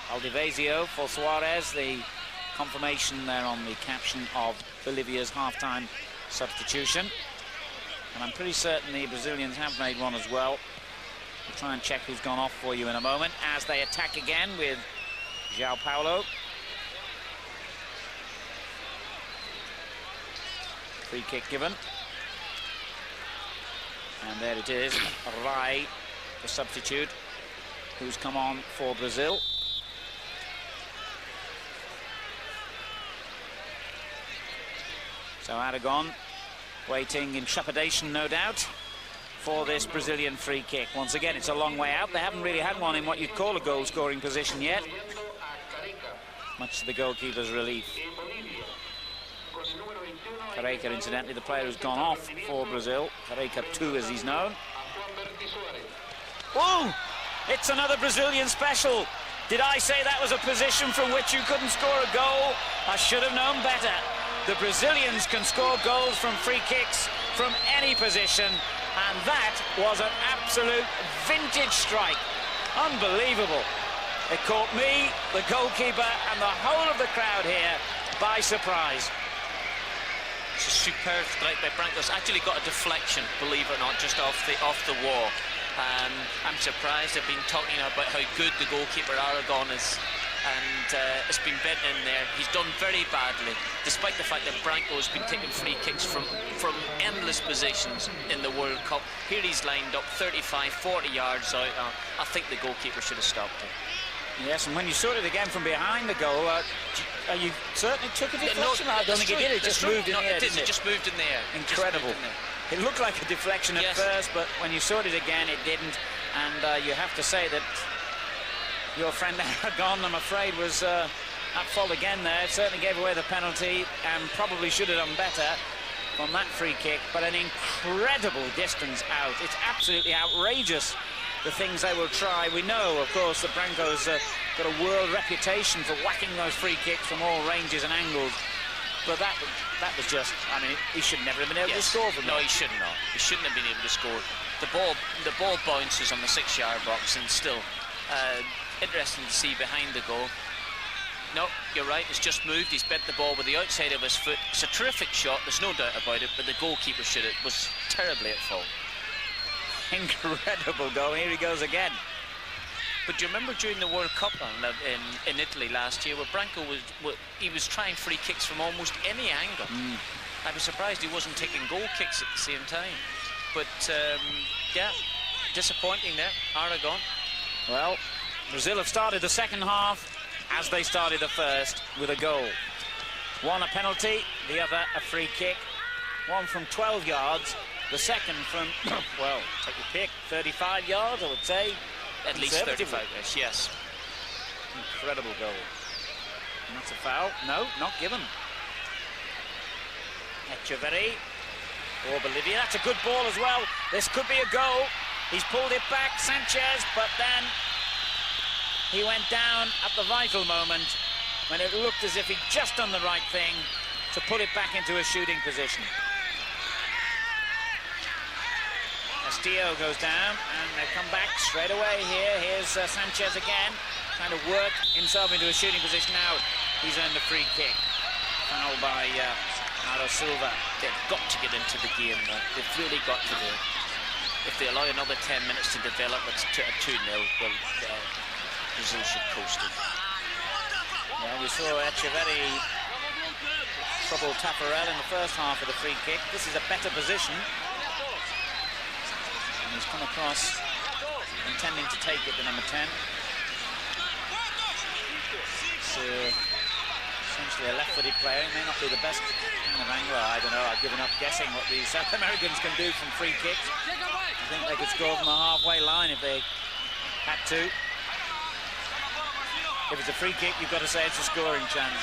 Valdivieso for Suárez, the confirmation there on the caption of Bolivia's half-time substitution. And I'm pretty certain the Brazilians have made one as well. We'll try and check who's gone off for you in a moment as they attack again with João Paulo. Free kick given. And there it is, Rai, the substitute, who's come on for Brazil. So Aragón waiting in trepidation, no doubt, for this Brazilian free kick. Once again, it's a long way out. They haven't really had one in what you'd call a goal-scoring position yet, much to the goalkeeper's relief. Careca, incidentally, the player who's gone off for Brazil. Careca 2, as he's known. Oh! It's another Brazilian special. Did I say that was a position from which you couldn't score a goal? I should have known better. The Brazilians can score goals from free kicks from any position, and that was an absolute vintage strike. Unbelievable. It caught me, the goalkeeper, and the whole of the crowd here by surprise. It's a superb strike by Branco. It's actually got a deflection, believe it or not, just off the wall. I'm surprised. They've been talking about how good the goalkeeper Aragón is, and it's been bent in there. He's done very badly, despite the fact that Branco has been taking free kicks from endless positions in the World Cup. Here he's lined up 35, 40 yards out. I think the goalkeeper should have stopped him. Yes, and when you saw it again from behind the goal, you certainly took a deflection. No, I don't think it did. It just moved in the air. It just moved in the air. Incredible. It looked like a deflection at first, but when you saw it again, it didn't. And you have to say that your friend Aragón, I'm afraid, was at fault again there. It certainly gave away the penalty and probably should have done better from that free kick, but an incredible distance out. It's absolutely outrageous, the things they will try. We know, of course, that Branco's got a world reputation for whacking those free kicks from all ranges and angles. But that was just, I mean, he should never have been able to score from that. No, he should not. He shouldn't have been able to score. The ball bounces on the 6-yard box, and still interesting to see behind the goal. No, you're right, it's just moved. He's bent the ball with the outside of his foot. It's a terrific shot, there's no doubt about it, but the goalkeeper was terribly at fault. Incredible goal. Here he goes again. But do you remember during the World Cup in Italy last year, where Branco was trying free kicks from almost any angle? I was surprised he wasn't taking goal kicks at the same time. But yeah, disappointing there, Aragón. Well, Brazil have started the second half as they started the first with a goal. One a penalty, the other a free kick. One from 12 yards. The second from, well, take your pick, 35 yards, I would say. At least 35, yes. Incredible goal. And that's a foul. No, not given. Etcheverry. for Bolivia. That's a good ball as well. This could be a goal. He's pulled it back, Sánchez, but then he went down at the vital moment when it looked as if he'd just done the right thing to put it back into a shooting position. Castillo goes down, and they come back straight away here. Here's Sánchez again, trying to work himself into a shooting position. Now he's earned a free kick. Foul by Mauro Silva. They've got to get into the game, though. They've really got to do it. If they allow another 10 minutes to develop, it's a 2-0, well, Brazil should coast it. Yeah, we saw Etcheverry trouble Taffarel in the first half of the free kick. This is a better position. And he's come across intending to take it to number 10. It's essentially a left-footed player. He may not be the best kind of angler. I don't know. I've given up guessing what the South Americans can do from free kicks. I think they could score from the halfway line if they had to. If it's a free kick, you've got to say it's a scoring chance.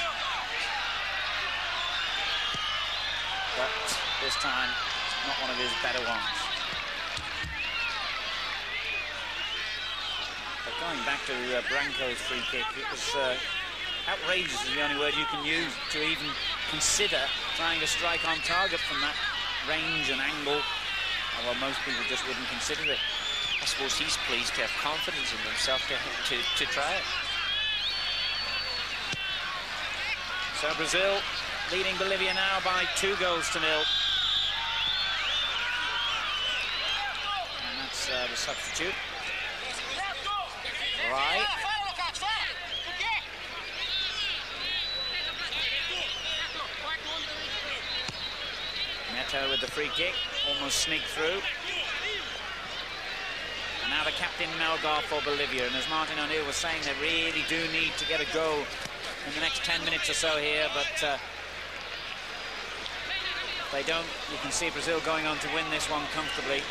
But this time, it's not one of his better ones. But going back to Branco's free kick, it was outrageous is the only word you can use to even consider trying to strike on target from that range and angle. Well, most people just wouldn't consider it. I suppose he's pleased to have confidence in himself to try it. So Brazil leading Bolivia now by 2 goals to 0. And that's the substitute. Right. Neto with the free kick, almost sneaked through. And now the captain Melgar for Bolivia. And as Martin O'Neill was saying, they really do need to get a goal in the next 10 minutes or so here, but if they don't, you can see Brazil going on to win this one comfortably.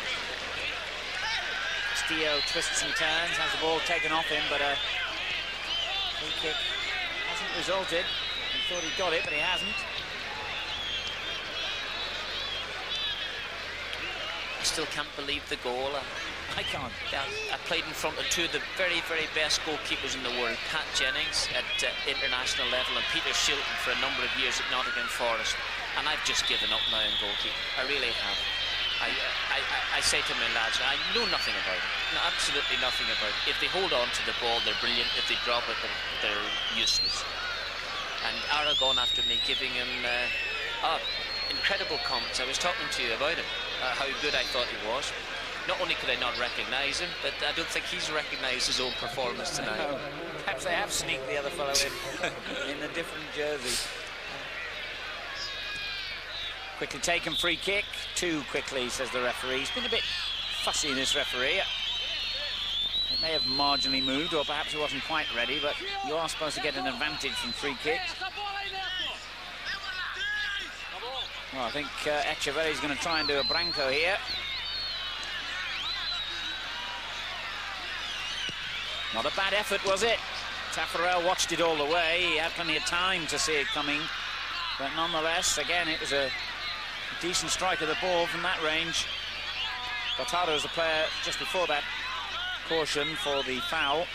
Castillo twists and turns, has the ball taken off him, but a free kick hasn't resulted. He thought he got it, but he hasn't. I still can't believe the goal. I can't. I played in front of 2 of the very, very best goalkeepers in the world, Pat Jennings at international level and Peter Shilton for a number of years at Nottingham Forest. And I've just given up now in goalkeeping. I really have. I say to my lads, I know nothing about it. No, absolutely nothing about it. If they hold on to the ball, they're brilliant. If they drop it, they're useless. And Aragón, after me giving him incredible comments, I was talking to you about him, how good I thought he was. Not only could I not recognise him, but I don't think he's recognised his own performance tonight. No. Perhaps they have sneaked the other fellow in a different jersey. Quickly taken free kick. Too quickly, says the referee. He's been a bit fussy, this referee. It may have marginally moved, or perhaps he wasn't quite ready, but you are supposed to get an advantage from free kicks. Well, I think Etcheverry is going to try and do a Branco here. Not a bad effort, was it? Taffarel watched it all the way. He had plenty of time to see it coming. But nonetheless, again, it was a decent strike of the ball from that range. Gottardo was the player just before that caution for the foul.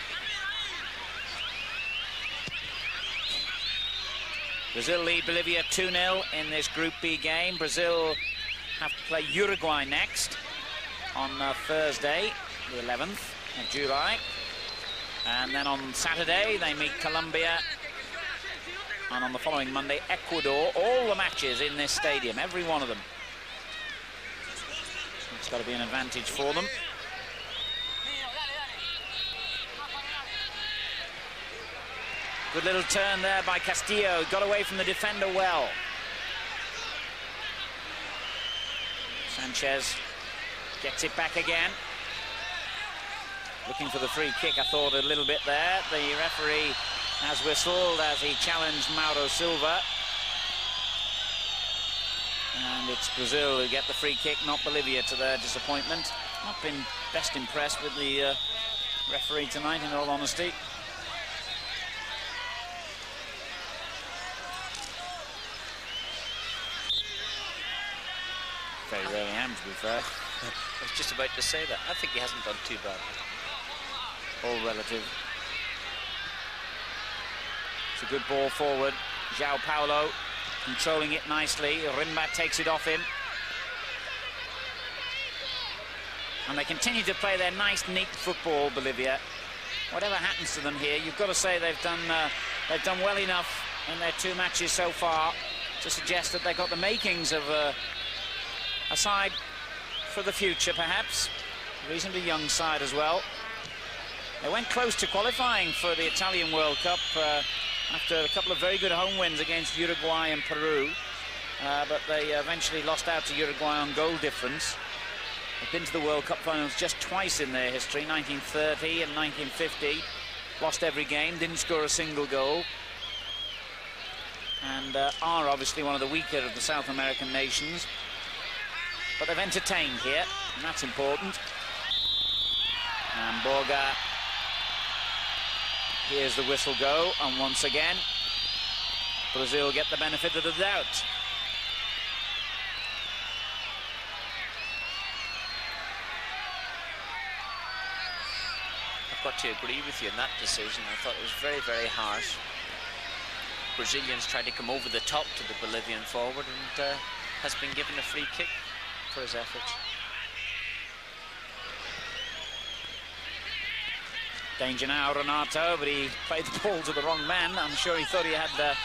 Brazil lead Bolivia 2-0 in this Group B game. Brazil have to play Uruguay next on Thursday, the 11th of July. And then on Saturday, they meet Colombia. And on the following Monday, Ecuador. All the matches in this stadium, every one of them. It's got to be an advantage for them. Good little turn there by Castillo. Got away from the defender well. Sánchez gets it back again. Looking for the free kick, I thought, a little bit there. The referee has whistled as he challenged Mauro Silva. And it's Brazil who get the free kick, not Bolivia, to their disappointment. Not been best impressed with the referee tonight, in all honesty. Very to be fair. I was just about to say that. I think he hasn't done too bad. All relative. It's a good ball forward. João Paulo controlling it nicely. Rimba takes it off him. And they continue to play their nice, neat football, Bolivia. Whatever happens to them here, you've got to say they've done well enough in their 2 matches so far to suggest that they've got the makings of a side for the future, perhaps. A reasonably young side as well. They went close to qualifying for the Italian World Cup after a couple of very good home wins against Uruguay and Peru, but they eventually lost out to Uruguay on goal difference. They've been to the World Cup finals just twice in their history, 1930 and 1950. Lost every game, didn't score a single goal. And are obviously one of the weaker of the South American nations. But they've entertained here, and that's important. And Borja, here's the whistle go, and once again, Brazil get the benefit of the doubt. I've got to agree with you in that decision. I thought it was very, very harsh. Brazilians tried to come over the top to the Bolivian forward and has been given a free kick for his efforts. Danger now, Renato, but he played the ball to the wrong man. I'm sure he thought he had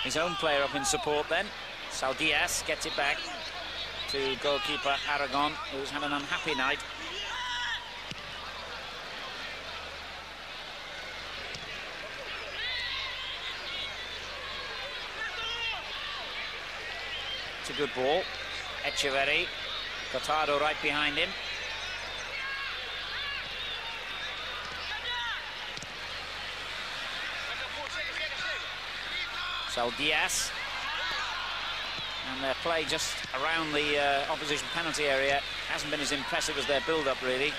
his own player up in support then. Saldías gets it back to goalkeeper Aragón, who's had an unhappy night. It's a good ball. Etcheverry, Gottardo right behind him. Saldías. And their play just around the opposition penalty area hasn't been as impressive as their build-up, really.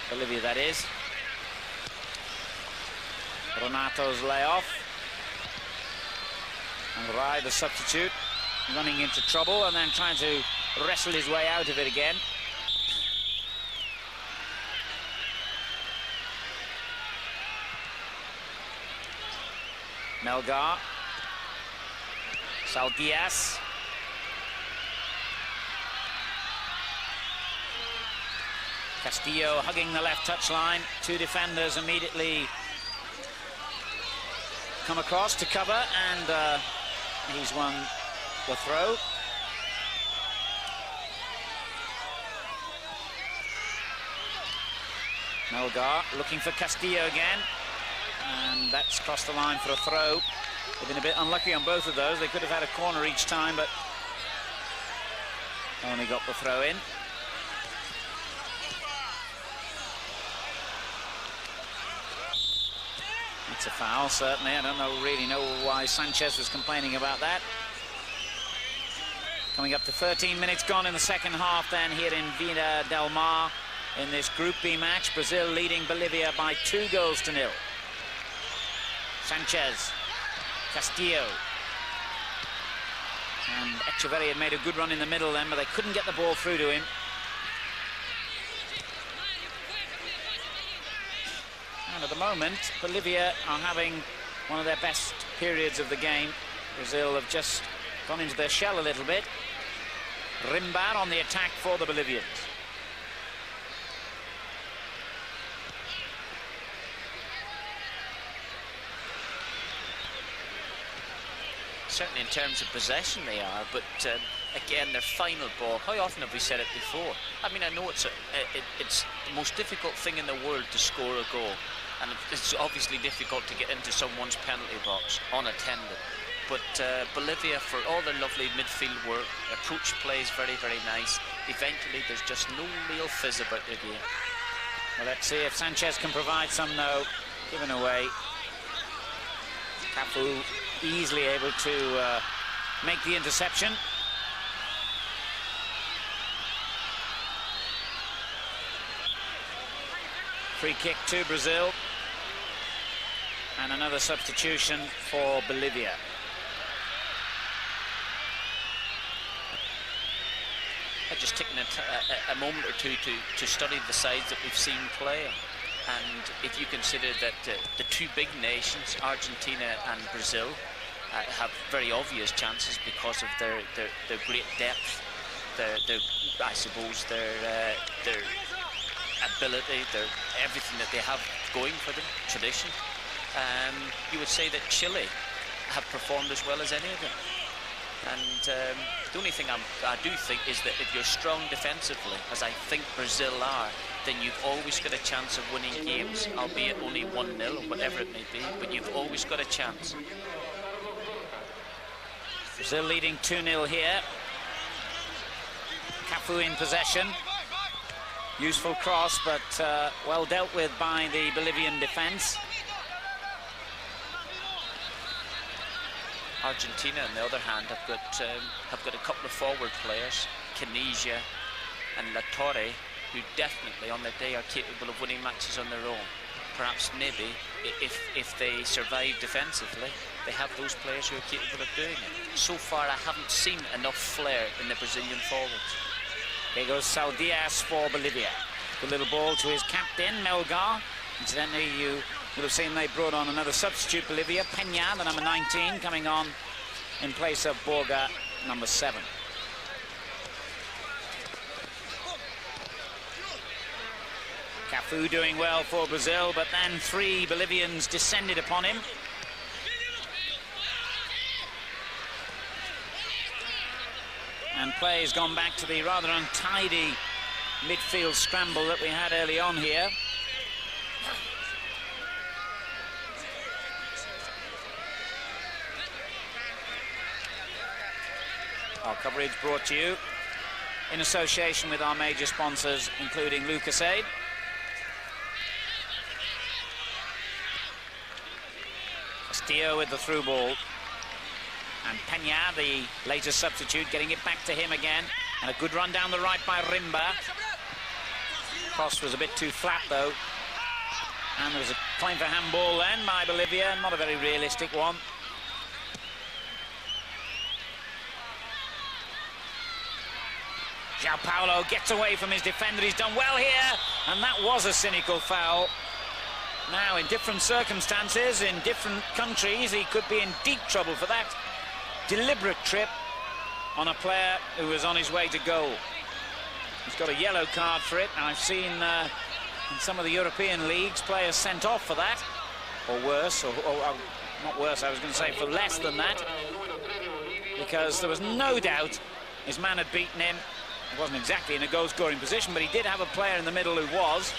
Bolivia, that is. Renato's layoff. And Rai, the substitute, running into trouble and then trying to wrestle his way out of it again. Melgar. Saldías. Castillo hugging the left touchline. 2 defenders immediately come across to cover, and he's won the throw. Melgar looking for Castillo again, and that's crossed the line for a throw. They've been a bit unlucky on both of those. They could have had a corner each time, but only got the throw in. It's a foul, certainly. I don't really know why Sánchez was complaining about that. Coming up to 13 minutes gone in the second half then here in Viña del Mar in this Group B match. Brazil leading Bolivia by 2-0. Sánchez, Castillo. And Etcheverry had made a good run in the middle then, but they couldn't get the ball through to him. And at the moment, Bolivia are having one of their best periods of the game. Brazil have just gone into their shell a little bit. Rimba on the attack for the Bolivians. Certainly in terms of possession they are, but again, their final ball, how often have we said it before? I mean, I know it's the most difficult thing in the world to score a goal, and it's obviously difficult to get into someone's penalty box unattended. But Bolivia, for all their lovely midfield work, approach play is very, very nice. Eventually, there's just no real fizz about their game. Well, let's see if Sánchez can provide some. No, given away. Cafu easily able to make the interception. Free kick to Brazil. And another substitution for Bolivia. just taken a moment or two to study the sides that we've seen play. And if you consider that the two big nations, Argentina and Brazil, have very obvious chances because of their great depth, I suppose their ability, everything that they have going for them, tradition. You would say that Chile have performed as well as any of them. And the only thing I do think is that if you're strong defensively, as I think Brazil are, then you've always got a chance of winning games, albeit only 1-0 or whatever it may be, but you've always got a chance. Brazil leading 2-0 here. Cafu in possession. Useful cross, but well dealt with by the Bolivian defence. Argentina, on the other hand, have got a couple of forward players, Canizia and La Torre, who definitely on their day are capable of winning matches on their own. Perhaps maybe if they survive defensively, they have those players who are capable of doing it. So far, I haven't seen enough flair in the Brazilian forwards. Here goes Saldías for Bolivia. The little ball to his captain, Melgar. Incidentally, you will have seen they brought on another substitute, Bolivia, Peña, the number 19, coming on in place of Borja, number 7. Cafu doing well for Brazil, but then 3 Bolivians descended upon him. And play has gone back to the rather untidy midfield scramble that we had early on here. Our coverage brought to you in association with our major sponsors, including Lucasade. Castillo with the through ball. And Peña, the latest substitute, getting it back to him again. And a good run down the right by Rimba. Cross was a bit too flat, though. And there was a claim for handball then by Bolivia. Not a very realistic one. João Paulo gets away from his defender. He's done well here. And that was a cynical foul. Now, in different circumstances, in different countries, he could be in deep trouble for that deliberate trip on a player who was on his way to goal. He's got a yellow card for it, and I've seen in some of the European leagues players sent off for that, or worse, or not worse, I was going to say for less than that, because there was no doubt his man had beaten him. He wasn't exactly in a goal-scoring position, but he did have a player in the middle who was.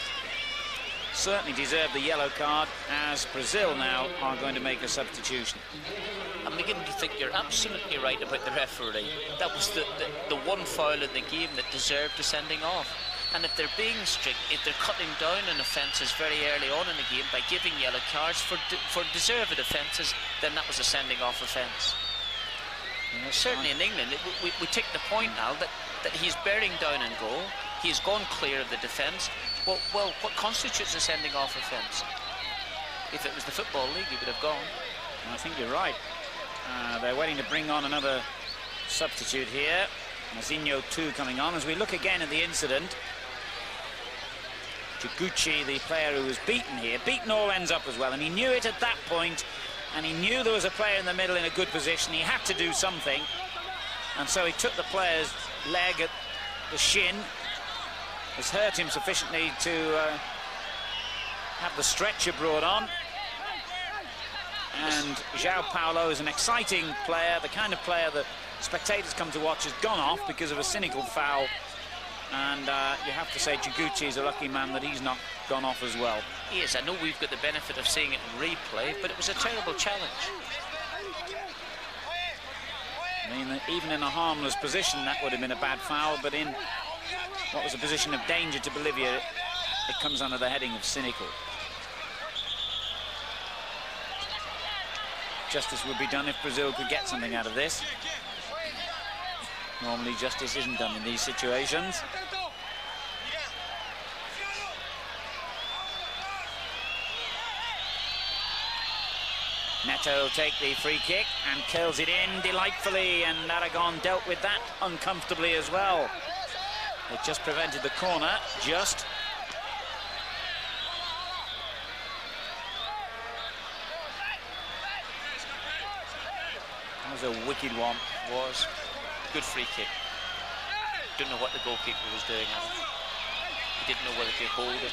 Certainly deserved the yellow card, as Brazil now are going to make a substitution. I'm beginning to think you're absolutely right about the referee. That was the one foul in the game that deserved a sending off. And if they're being strict, if they're cutting down on offences very early on in the game by giving yellow cards for deserved offences, then that was a sending off offence. Certainly in England, we take the point now that he's bearing down in goal. He's gone clear of the defence. Well, what constitutes a sending off offence? If it was the Football League, he would have gone. I think you're right. They're waiting to bring on another substitute here. Mazinho 2 coming on. As we look again at the incident, Jiguchi, the player who was beaten here, beaten all ends up as well, and he knew it at that point, and he knew there was a player in the middle in a good position. He had to do something, and so he took the player's leg at the shin. It's hurt him sufficiently to have the stretcher brought on. And João Paulo is an exciting player, the kind of player that spectators come to watch, has gone off because of a cynical foul. And you have to say Jiguchi is a lucky man that he's not gone off as well. He is. I know we've got the benefit of seeing it in replay, but it was a terrible challenge. I mean, even in a harmless position, that would have been a bad foul, but in what was a position of danger to Bolivia, it comes under the heading of cynical. Justice would be done if Brazil could get something out of this. Normally justice isn't done in these situations. Neto will take the free kick and curls it in delightfully, and Aragón dealt with that uncomfortably as well. It just prevented the corner, just. That was a wicked one. Was. Good free kick. Didn't know what the goalkeeper was doing. He didn't know whether to hold it.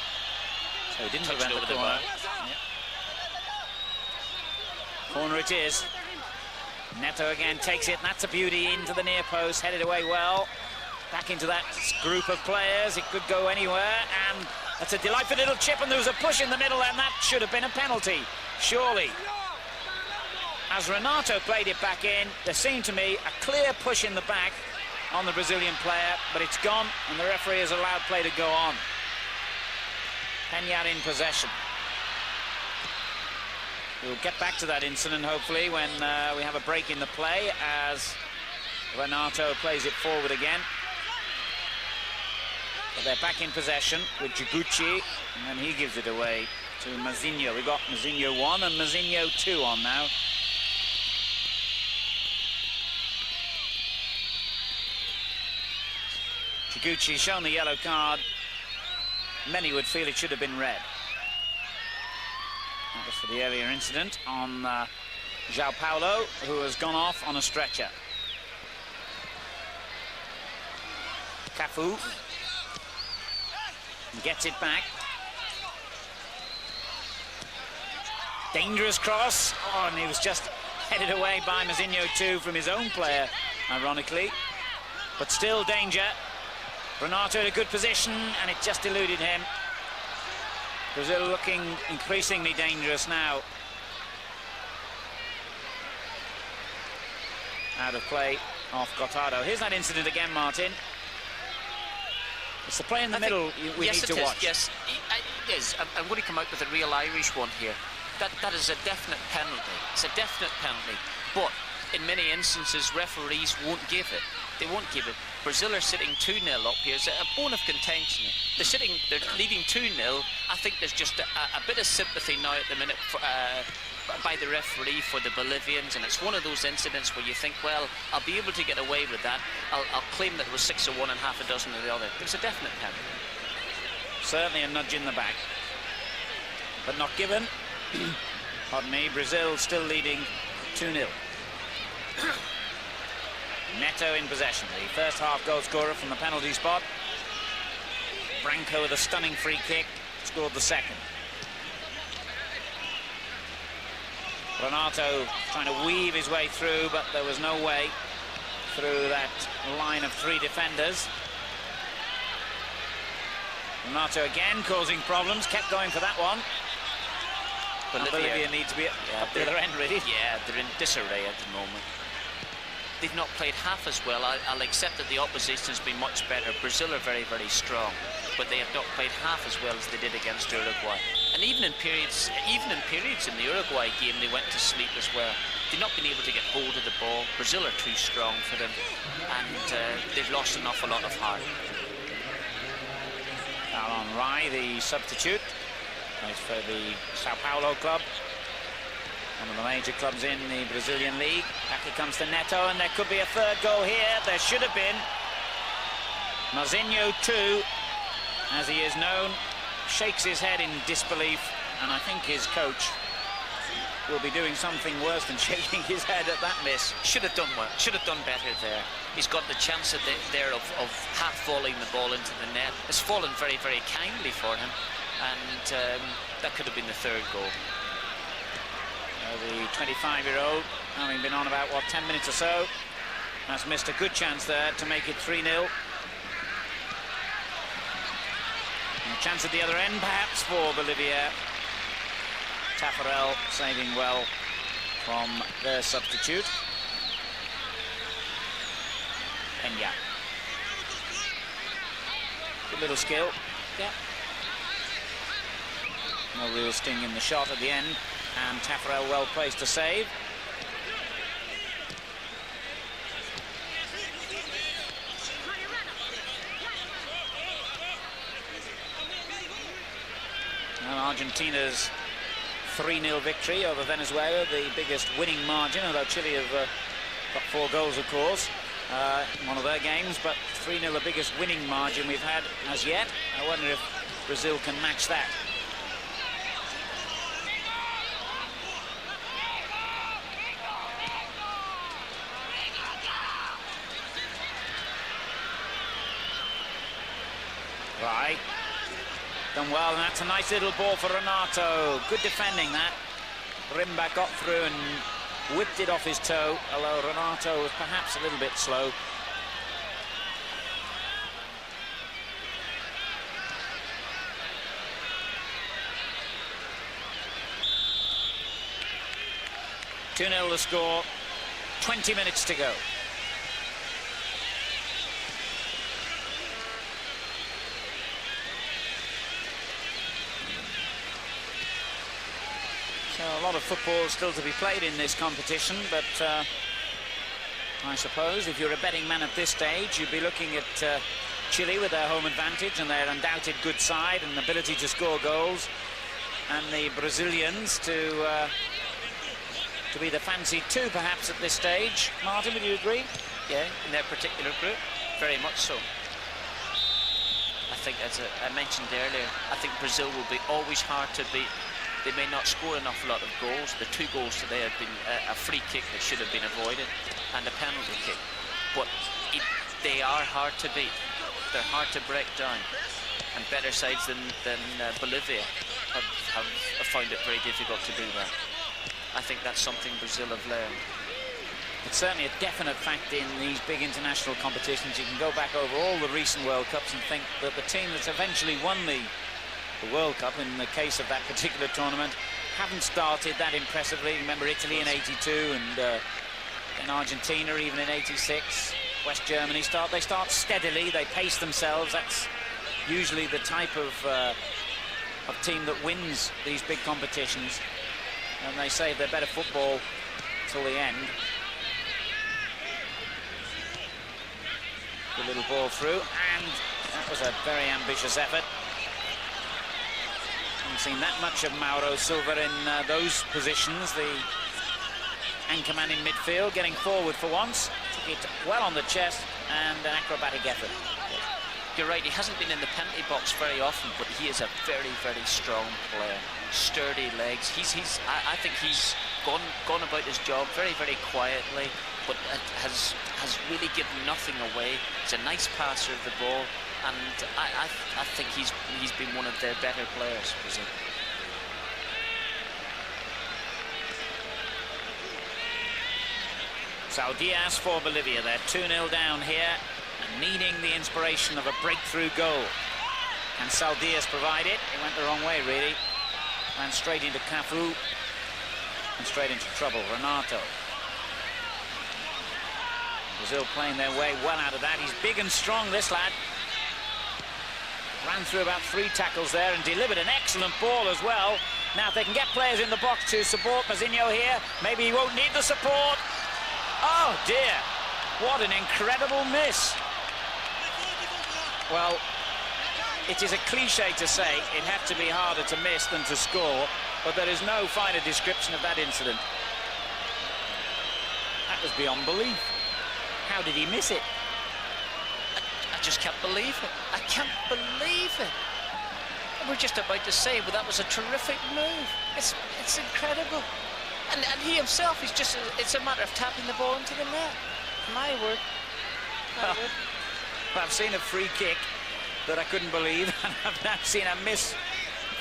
So he didn't touch it prevent over the the corner. bar. Yep. Corner it is. Neto again takes it, and that's a beauty into the near post, headed away well. Back into that group of players, it could go anywhere, and that's a delightful little chip, and there was a push in the middle, and that should have been a penalty, surely. As Renato played it back in, there seemed to me a clear push in the back on the Brazilian player, but it's gone, and the referee has allowed play to go on. Peña in possession. We'll get back to that incident, hopefully, when we have a break in the play, as Renato plays it forward again. But they're back in possession with Jiguchi, and then he gives it away to Mazinho. We've got Mazinho 1 and Mazinho 2 on now. Jiguchi shown the yellow card. Many would feel it should have been red. That was for the earlier incident on João Paulo, who has gone off on a stretcher. Cafu gets it back. Dangerous cross. Oh, and he was just headed away by Mazinho too from his own player, ironically. But still danger. Renato in a good position, and it just eluded him. Brazil looking increasingly dangerous now. Out of play off Gottardo. Here's that incident again, Martin. It's the play in the middle we need to watch. Yes, it is. I'm going to come out with a real Irish one here. That is a definite penalty. It's a definite penalty. But in many instances, referees won't give it. They won't give it. Brazil are sitting 2-0 up here. It's a bone of contention. They're leading 2-0. I think there's just a bit of sympathy now at the minute for, by the referee for the Bolivians, and it's one of those incidents where you think, well, I'll be able to get away with that. I'll claim that it was 6 of one and half a dozen of the other. It's a definite penalty. Certainly a nudge in the back, but not given. Pardon me. Brazil still leading 2-0. Neto in possession, the first half goal scorer from the penalty spot. Branco with a stunning free kick, scored the second. Renato trying to weave his way through, but there was no way through that line of 3 defenders. Renato again causing problems, kept going for that one. Bolivia need to be up the other end, really. Yeah, they're in disarray at the moment. They've not played half as well. I'll accept that the opposition has been much better. Brazil are very, very strong, but they have not played half as well as they did against Uruguay. And even in periods in the Uruguay game, they went to sleep as well. They've not been able to get hold of the ball. Brazil are too strong for them, and they've lost an awful lot of heart. Aragón, the substitute, plays for the Sao Paulo club. One of the major clubs in the Brazilian league. Back it comes to Neto, and there could be a third goal here. There should have been. Mazinho 2, as he is known, shakes his head in disbelief, and I think his coach will be doing something worse than shaking his head at that miss. Should have done well. Should have done better there. He's got the chance there of half volleying the ball into the net. It's fallen very, very kindly for him, and that could have been the third goal. The 25-year-old, having been on about, 10 minutes or so, has missed a good chance there to make it 3-0. And a chance at the other end, perhaps, for Bolivia. Taffarel saving well from their substitute. Peña. Good little skill. Yeah. No real sting in the shot at the end. And Taffarel well placed to save. Well, Argentina's 3-0 victory over Venezuela, the biggest winning margin, although Chile have got 4 goals, of course. in one of their games, but 3-0 the biggest winning margin we've had as yet. I wonder if Brazil can match that. Right. Done well, and that's a nice little ball for Renato. Good defending that. Rimba got through and whipped it off his toe, although Renato was perhaps a little bit slow. (2-0) the score, 20 minutes to go. So a lot of football still to be played in this competition, but I suppose if you're a betting man at this stage, you'd be looking at Chile with their home advantage and their undoubted good side and ability to score goals, and the Brazilians to be the fancied two perhaps at this stage. Martin, would you agree? Yeah, in their particular group, very much so. I think, as I mentioned earlier, I think Brazil will be always hard to beat. They may not score an awful lot of goals. The 2 goals today have been a free kick that should have been avoided and a penalty kick. But they are hard to beat. They're hard to break down. And better sides than Bolivia have found it very difficult to do that. I think that's something Brazil have learned. It's certainly a definite fact in these big international competitions. You can go back over all the recent World Cups and think that the team that's eventually won the World Cup, in the case of that particular tournament, haven't started that impressively. Remember Italy in '82 and in Argentina even in '86. West Germany they start steadily, they pace themselves. That's usually the type of team that wins these big competitions, and they save their better football till the end. Good little ball through, and that was a very ambitious effort. Haven't seen that much of Mauro Silva in those positions. The anchorman in midfield getting forward for once. Took it well on the chest and an acrobatic effort. You're right, he hasn't been in the penalty box very often, but he is a very, very strong player. Sturdy legs. I think he's gone about his job very, very quietly, but has really given nothing away. He's a nice passer of the ball. And I think he's been one of their better players, Brazil. Saldías for Bolivia. They're 2-0 down here and needing the inspiration of a breakthrough goal. Can Saldías provide it? It went the wrong way, really. Ran straight into Cafu and straight into trouble. Renato. Brazil playing their way well out of that. He's big and strong, this lad. Ran through about 3 tackles there and delivered an excellent ball as well. Now, if they can get players in the box to support Mazinho here, maybe he won't need the support. Oh, dear. What an incredible miss. Well, it is a cliche to say it had to be harder to miss than to score, but there is no finer description of that incident. That was beyond belief. How did he miss it? I just can't believe it. I can't believe it. We're just about to say, but that was a terrific move. It's incredible. And he himself is just, it's a matter of tapping the ball into the net. My word. My word. Well, I've seen a free kick that I couldn't believe, and I've now seen a miss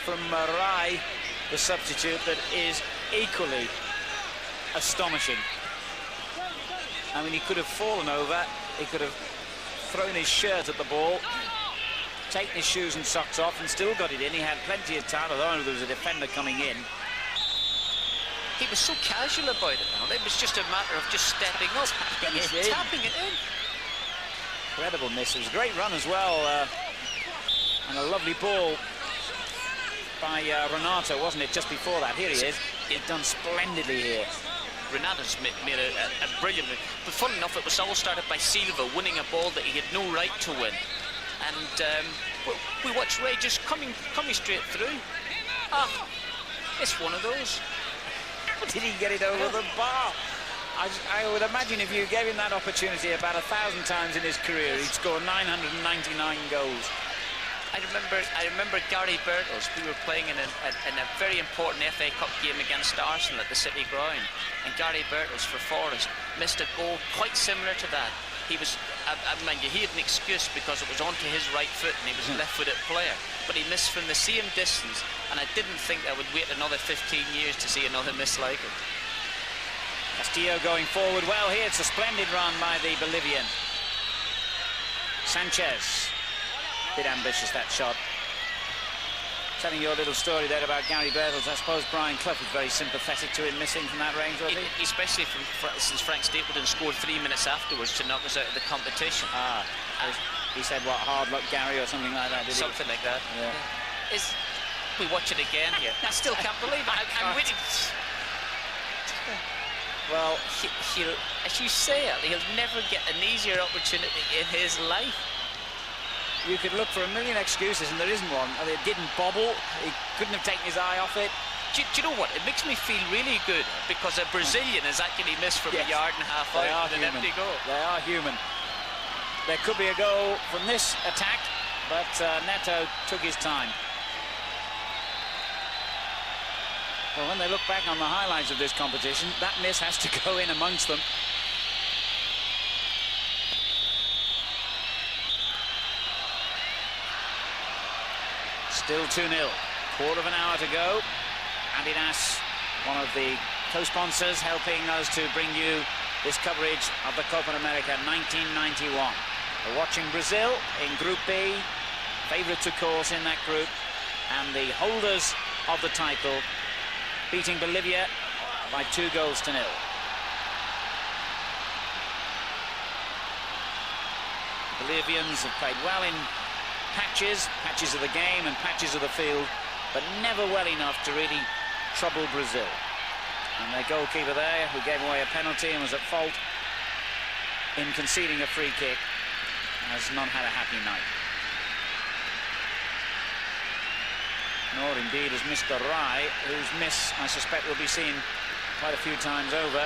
from Rai, the substitute, that is equally astonishing. I mean, he could have fallen over, he could have thrown his shirt at the ball, taken his shoes and socks off and still got it in. He had plenty of time, although there was a defender coming in. He was so casual about it now. It was just a matter of just stepping up and tapping it in. Incredible miss. It was a great run as well, and a lovely ball by Renato, wasn't it, just before that? Here he is. He's done splendidly here. Renato's made a brilliant move. But fun enough, it was all started by Silva winning a ball that he had no right to win. And we watched Ray just coming straight through. Ah, it's one of those. Did he get it over the bar? I would imagine if you gave him that opportunity about 1,000 times in his career, he'd score 999 goals. I remember Gary Birtles. We were playing in a very important FA Cup game against Arsenal at the City Ground, and Gary Birtles for Forest missed a goal quite similar to that. He was, mind you, he had an excuse because it was onto his right foot and he was a left-footed player, but he missed from the same distance, and I didn't think I would wait another 15 years to see another miss like it. Castillo going forward well here. It's a splendid run by the Bolivian. Sánchez. Bit ambitious, that shot. Telling you a little story there about Gary Birtles. I suppose Brian Clough was very sympathetic to him missing from that range, wasn't he? Especially since Frank Stapleton scored 3 minutes afterwards to knock us out of the competition. He said, what, hard luck, Gary, or something like that, did something he? Like that. Yeah. We watch it again here. I still can't believe it. I'm waiting. Well, he'll, as you say it, he'll never get an easier opportunity in his life. You could look for a million excuses, and there isn't one. It didn't bobble. He couldn't have taken his eye off it. Do you know what? It makes me feel really good because a Brazilian has actually missed from a yard and a half out with an empty goal. They are human. There could be a goal from this attack, but Neto took his time. Well, when they look back on the highlights of this competition, that miss has to go in amongst them. Still 2-0. Quarter of an hour to go. Adidas, one of the co-sponsors, helping us to bring you this coverage of the Copa América 1991. We're watching Brazil in Group B, favourites of course in that group, and the holders of the title beating Bolivia by 2-0. Bolivians have played well in patches of the game and patches of the field, but never well enough to really trouble Brazil. And their goalkeeper there, who gave away a penalty and was at fault in conceding a free kick, has not had a happy night. Nor indeed has Mr. Rai, whose miss, I suspect, will be seen quite a few times over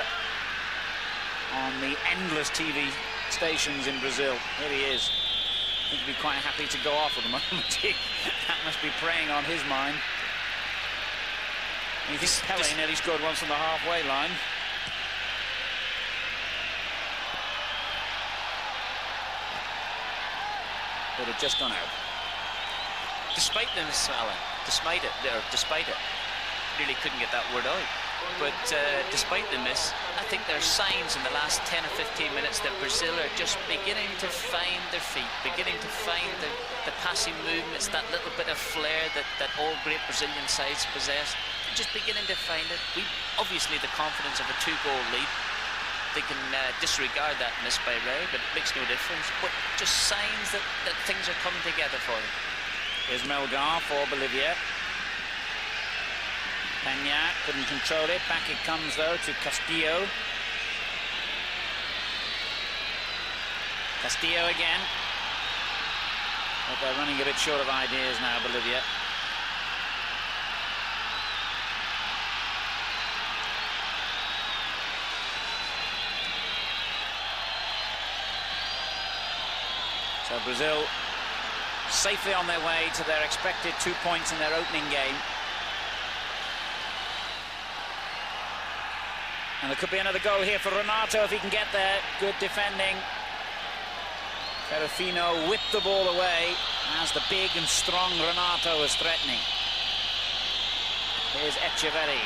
on the endless TV stations in Brazil. Here he is. I think he'd be quite happy to go off at the moment. That must be preying on his mind. You think Pele nearly scored once from the halfway line. But it just gone out. Despite the miss, Alan, despite it, really couldn't get that word out. But despite the miss, I think there's signs in the last 10 or 15 minutes that Brazil are just beginning to find their feet, beginning to find the passing movements, that little bit of flair that all great Brazilian sides possess. They're just beginning to find it. Obviously the confidence of a 2-goal lead. They can disregard that miss by Ray, but it makes no difference. But just signs that things are coming together for them. Here's Melgar for Bolivia. Peña couldn't control it. Back it comes, though, to Castillo. Castillo again. But they're running a bit short of ideas now, Bolivia. So Brazil safely on their way to their expected 2 points in their opening game. And there could be another goal here for Renato if he can get there. Good defending. Ferrufino whipped the ball away as the big and strong Renato was threatening. Here's Etcheverry.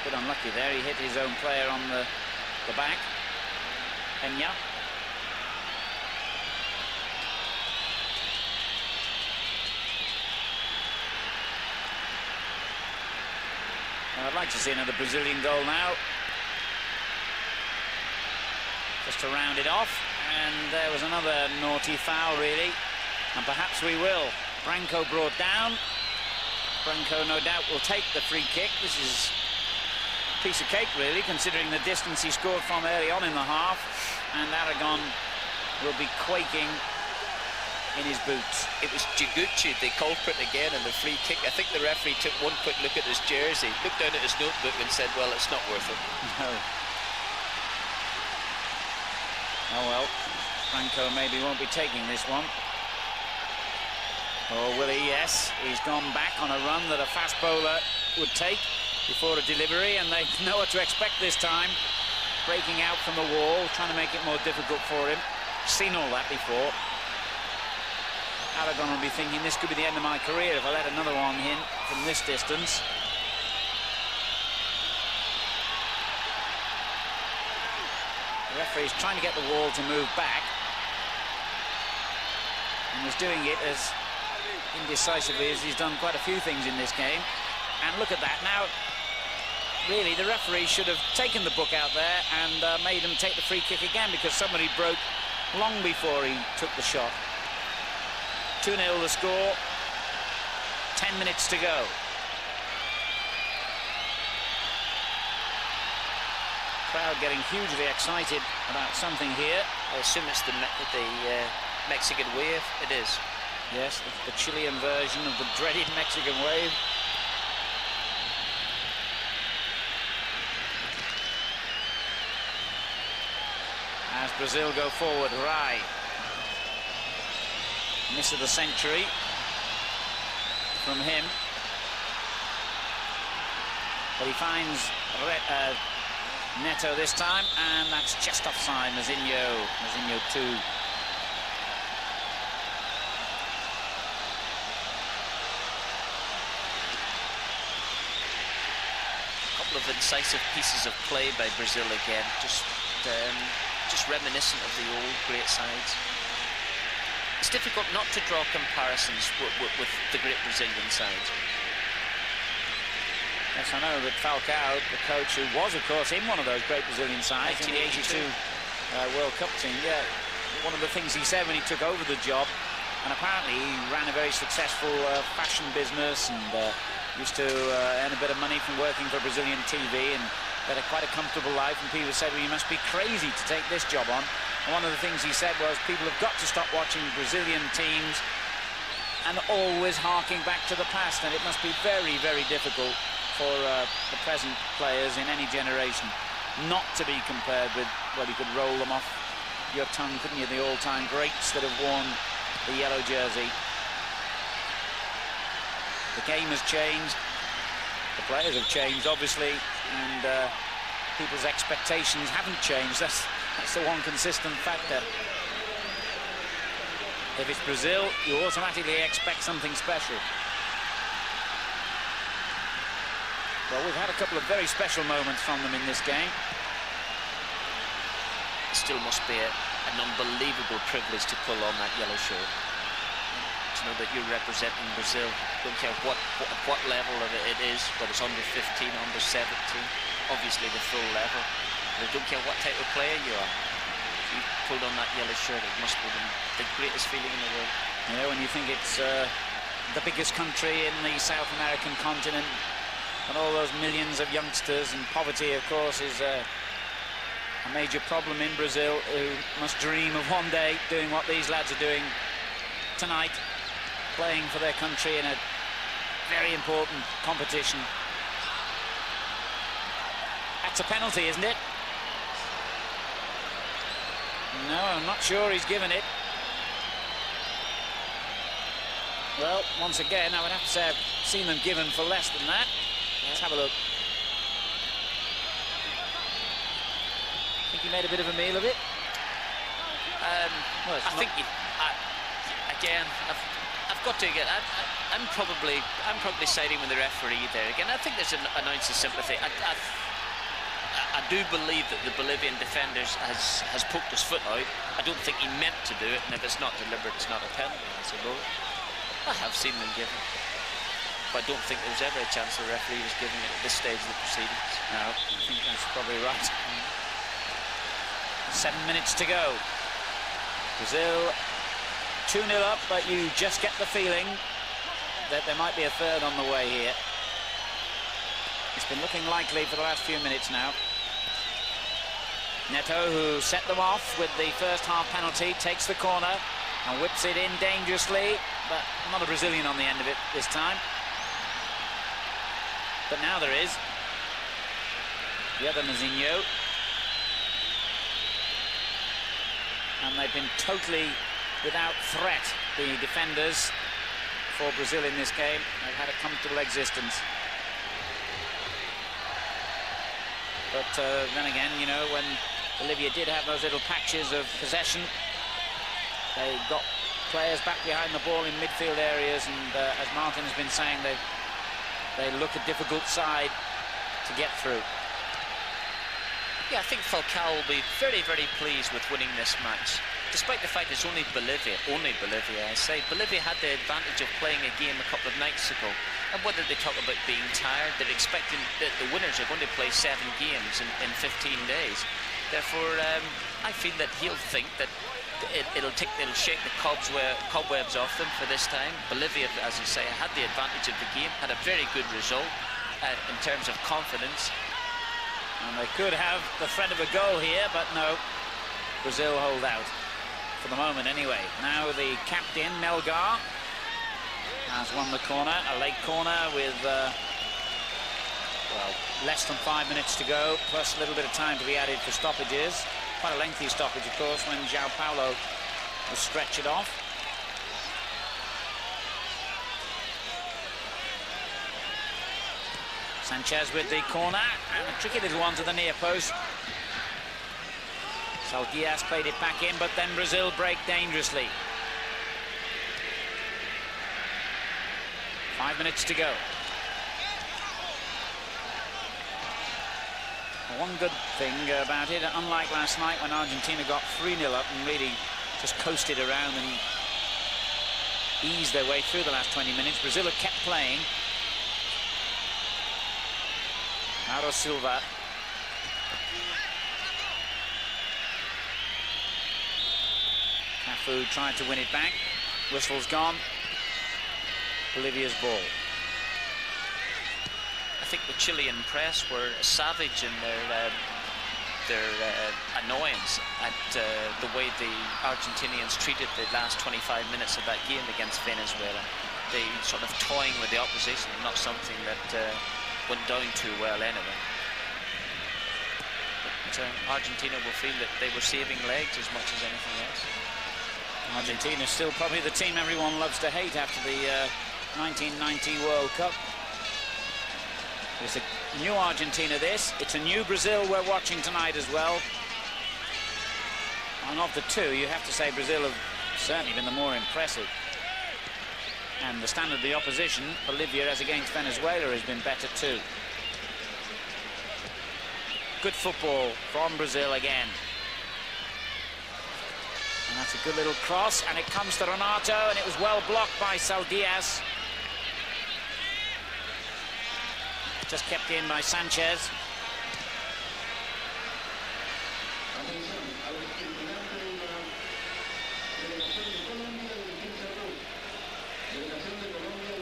Bit unlucky there. He hit his own player on the back. Peña. I'd like to see another Brazilian goal now. Just to round it off. And there was another naughty foul, really. And perhaps we will. Branco brought down. Branco, no doubt, will take the free kick. This is a piece of cake, really, considering the distance he scored from early on in the half. And Aragón will be quaking in his boots. It was Jiguchi, the culprit again, in the free kick. I think the referee took one quick look at his jersey, looked down at his notebook and said, well, it's not worth it. No. Oh well, Branco maybe won't be taking this one. Or will he? Yes, he's gone back on a run that a fast bowler would take before a delivery, and they know what to expect this time. Breaking out from the wall, trying to make it more difficult for him. Seen all that before. Aragón will be thinking, this could be the end of my career if I let another one in from this distance. The referee's trying to get the wall to move back, and was doing it as indecisively as he's done quite a few things in this game. And look at that now. Really, the referee should have taken the book out there and made him take the free kick again, because somebody broke long before he took the shot. 2-0 the score, 10 minutes to go. Crowd getting hugely excited about something here. I assume it's the Mexican wave. It is. Yes, the Chilean version of the dreaded Mexican wave. As Brazil go forward, Rai. Miss of the century from him. But he finds Neto this time, and that's just offside. Mazinho 2. A couple of incisive pieces of play by Brazil again, just reminiscent of the old great sides. It's difficult not to draw comparisons with the great Brazilian sides. Yes, I know that Falcão, the coach who was, of course, in one of those great Brazilian sides, in the 82 World Cup team, yeah, one of the things he said when he took over the job, and apparently he ran a very successful fashion business and used to earn a bit of money from working for Brazilian TV, and had quite a comfortable life, and people said, well, you must be crazy to take this job on. And one of the things he said was, people have got to stop watching Brazilian teams and always harking back to the past, and it must be very, very difficult for the present players in any generation not to be compared with, well, you could roll them off your tongue, couldn't you, the all-time greats that have worn the yellow jersey. The game has changed, the players have changed, obviously, and people's expectations haven't changed. That's the one consistent factor. If it's Brazil, you automatically expect something special. Well, we've had a couple of very special moments from them in this game. It still must be an unbelievable privilege to pull on that yellow shirt. To know that you're representing Brazil. Don't care what level of it is, whether it's under 15, under 17, obviously the full level. But I don't care what type of player you are. If you pulled on that yellow shirt, it must be the greatest feeling in the world. You know, when you think it's the biggest country in the South American continent, and all those millions of youngsters, and poverty, of course, is a major problem in Brazil, who must dream of one day doing what these lads are doing tonight, playing for their country in a very important competition. That's a penalty, isn't it? No, I'm not sure he's given it. Well, once again, I would have to say I've seen them given for less than that. Let's have a look. Think he made a bit of a meal of it? Well, I think again, I've got to get. I'm probably siding with the referee there again. I think there's an ounce of sympathy. I do believe that the Bolivian defenders has poked his foot out. I don't think he meant to do it, and if it's not deliberate, it's not a penalty, I suppose. I have seen them given, but I don't think there's ever a chance the referee was giving it at this stage of the proceedings. No, I think that's probably right. 7 minutes to go. Brazil 2-0 up, but you just get the feeling that there might be a third on the way here. It's been looking likely for the last few minutes now. Neto, who set them off with the first half penalty, takes the corner. and whips it in dangerously, but not a Brazilian on the end of it this time. But now there is. The other Mazinho. And they've been totally without threat, the defenders for Brazil in this game. They've had a comfortable existence. But then again, you know, when Bolivia did have those little patches of possession, they got players back behind the ball in midfield areas, and as Martin has been saying, they look a difficult side to get through. Yeah, I think Falcão will be very, very pleased with winning this match. Despite the fact it's only Bolivia, I say. Bolivia had the advantage of playing a game a couple of nights ago. And whether they talk about being tired, they're expecting that the winners are going to play 7 games in 15 days. Therefore, I feel that he'll think that it'll shake the cobwebs off them for this time. Bolivia, as you say, had the advantage of the game, had a very good result in terms of confidence. And they could have the threat of a goal here, but no. Brazil hold out. For the moment, anyway. Now the captain, Melgar, has won the corner. A late corner with, well, less than 5 minutes to go, plus a little bit of time to be added for stoppages. Quite a lengthy stoppage, of course, when João Paulo will stretch it off. Sánchez with the corner, and a tricky little one to the near post. Saldías played it back in, but then Brazil break dangerously. 5 minutes to go. One good thing about it, unlike last night when Argentina got 3-0 up and really just coasted around and eased their way through the last 20 minutes, Brazil have kept playing. Mauro Silva. Cafu tried to win it back. Whistle's gone. Bolivia's ball. I think the Chilean press were savage in their annoyance at the way the Argentinians treated the last 25 minutes of that game against Venezuela. They sort of toying with the opposition, not something that went down too well anyway. But Argentina will feel that they were saving legs as much as anything else. Argentina's still probably the team everyone loves to hate after the 1990 World Cup. It's a new Argentina, this. It's a new Brazil we're watching tonight as well. And of the two, you have to say Brazil have certainly been the more impressive. And the standard of the opposition, Bolivia, as against Venezuela, has been better too. Good football from Brazil again. And that's a good little cross, and it comes to Renato, and it was well blocked by Saldías. Just kept in by Sánchez.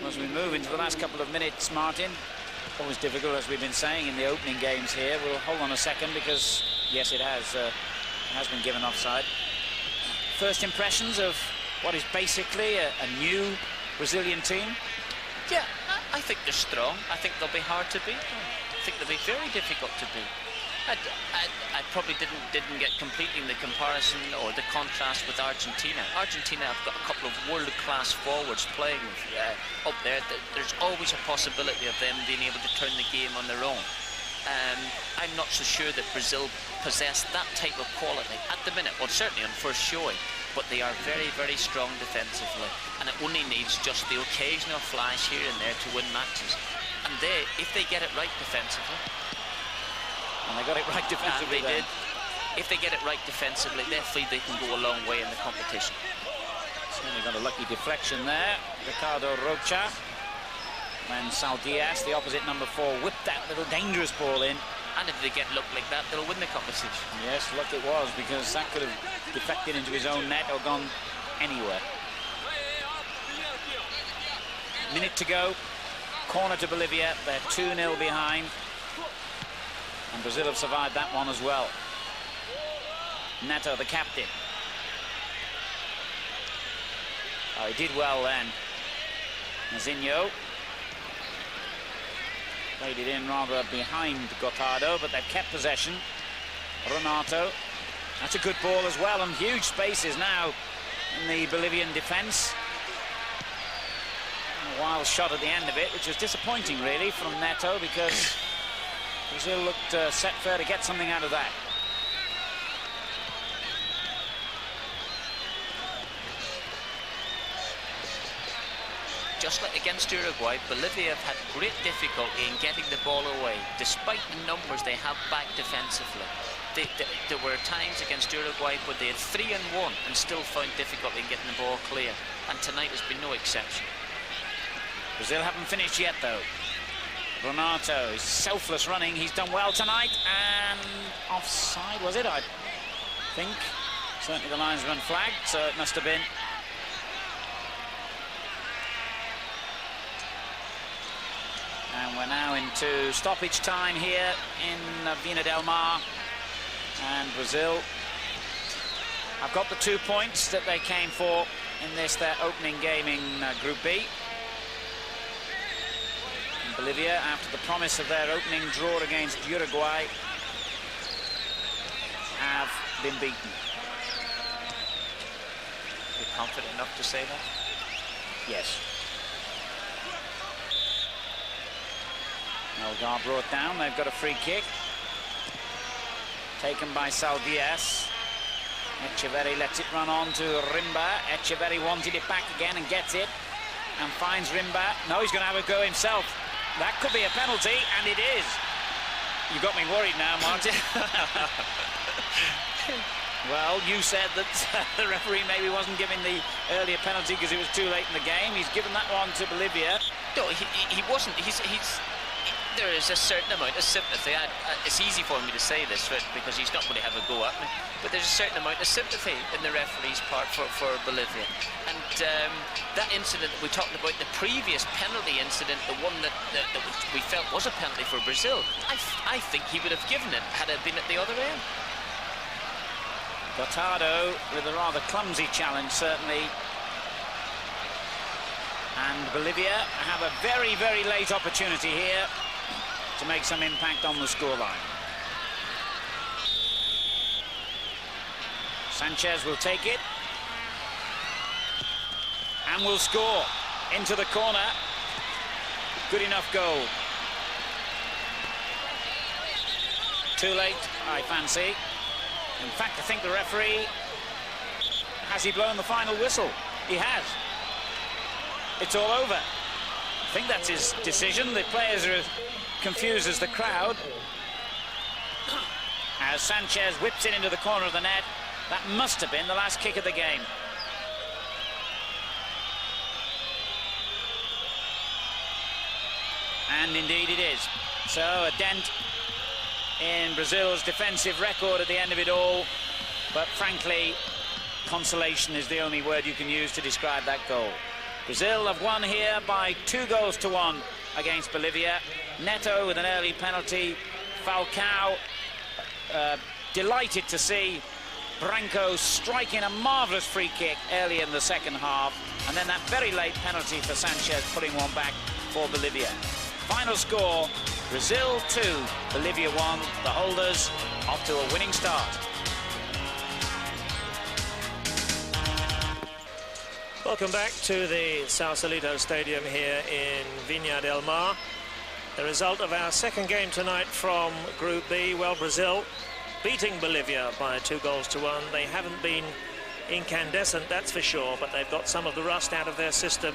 As we move into the last couple of minutes, Martin, always difficult, as we've been saying in the opening games here. We'll hold on a second because, yes, it has been given offside. First impressions of what is basically a new Brazilian team? Yeah, I think they're strong. I think they'll be hard to beat. I think they'll be very difficult to beat. I probably didn't get completely the comparison or the contrast with Argentina. Argentina have got a couple of world-class forwards playing up there. There's always a possibility of them being able to turn the game on their own. I'm not so sure that Brazil possess that type of quality at the minute, well, certainly on first showing, but they are very, very strong defensively, and it only needs just the occasional flash here and there to win matches. And if they get it right defensively, and they got it right defensively. And they did. If they get it right defensively, they feel they can go a long way in the competition. Certainly got a lucky deflection there. Ricardo Rocha. When Saldías, the opposite number 4, whipped that little dangerous ball in. And if they get luck like that, they'll win the competition. Yes, luck it was, because that could have deflected into his own net or gone anywhere. Minute to go. Corner to Bolivia. They're 2-0 behind. And Brazil have survived that one as well. Neto, the captain. Oh, he did well then. Mazinho played it in rather behind Gottardo, but they've kept possession. Renato, that's a good ball as well, and huge spaces now in the Bolivian defence. A wild shot at the end of it, which was disappointing really from Neto, because Brazil looked set fair to get something out of that. Just like against Uruguay, Bolivia have had great difficulty in getting the ball away, despite the numbers they have back defensively. There were times against Uruguay where they had 3-1 and still found difficulty in getting the ball clear, and tonight has been no exception. Brazil haven't finished yet though. Renato is selfless running, he's done well tonight, and offside was it, I think. Certainly the linesman flagged, so it must have been. And we're now into stoppage time here in Viña del Mar. And Brazil have got the 2 points that they came for in this, their opening game in Group B. And Bolivia, after the promise of their opening draw against Uruguay, have been beaten. You're confident enough to say that? Yes. Melgar brought down, they've got a free kick. Taken by Saldías. Etcheverry lets it run on to Rimba. Etcheverry wanted it back again and gets it. And finds Rimba. No, he's going to have a go himself. That could be a penalty, and it is. You got me worried now, Martin. Well, you said that the referee maybe wasn't giving the earlier penalty because it was too late in the game. He's given that one to Bolivia. No, he wasn't. There is a certain amount of sympathy. It's easy for me to say this because he's not going to have a go at me, but there's a certain amount of sympathy in the referee's part for Bolivia. And that incident we talked about, the previous penalty incident, the one that we felt was a penalty for Brazil, I think he would have given it had it been at the other end. Gottardo with a rather clumsy challenge, certainly. And Bolivia have a very, very late opportunity here to make some impact on the scoreline. Sánchez will take it and will score into the corner. Good enough goal. Too late, I fancy. In fact, I think the referee, has he blown the final whistle? He has. It's all over. I think that's his decision. The players are confused as the crowd. As Sánchez whips it into the corner of the net. That must have been the last kick of the game. And indeed it is. So a dent in Brazil's defensive record at the end of it all. But frankly, consolation is the only word you can use to describe that goal. Brazil have won here by 2-1 against Bolivia. Neto with an early penalty. Falcão delighted to see Branco striking a marvellous free kick early in the second half. And then that very late penalty for Sánchez putting one back for Bolivia. Final score, Brazil 2, Bolivia 1. The holders off to a winning start. Welcome back to the Sausalito Stadium here in Viña del Mar. The result of our second game tonight from Group B. Well, Brazil beating Bolivia by 2-1. They haven't been incandescent, that's for sure, but they've got some of the rust out of their system.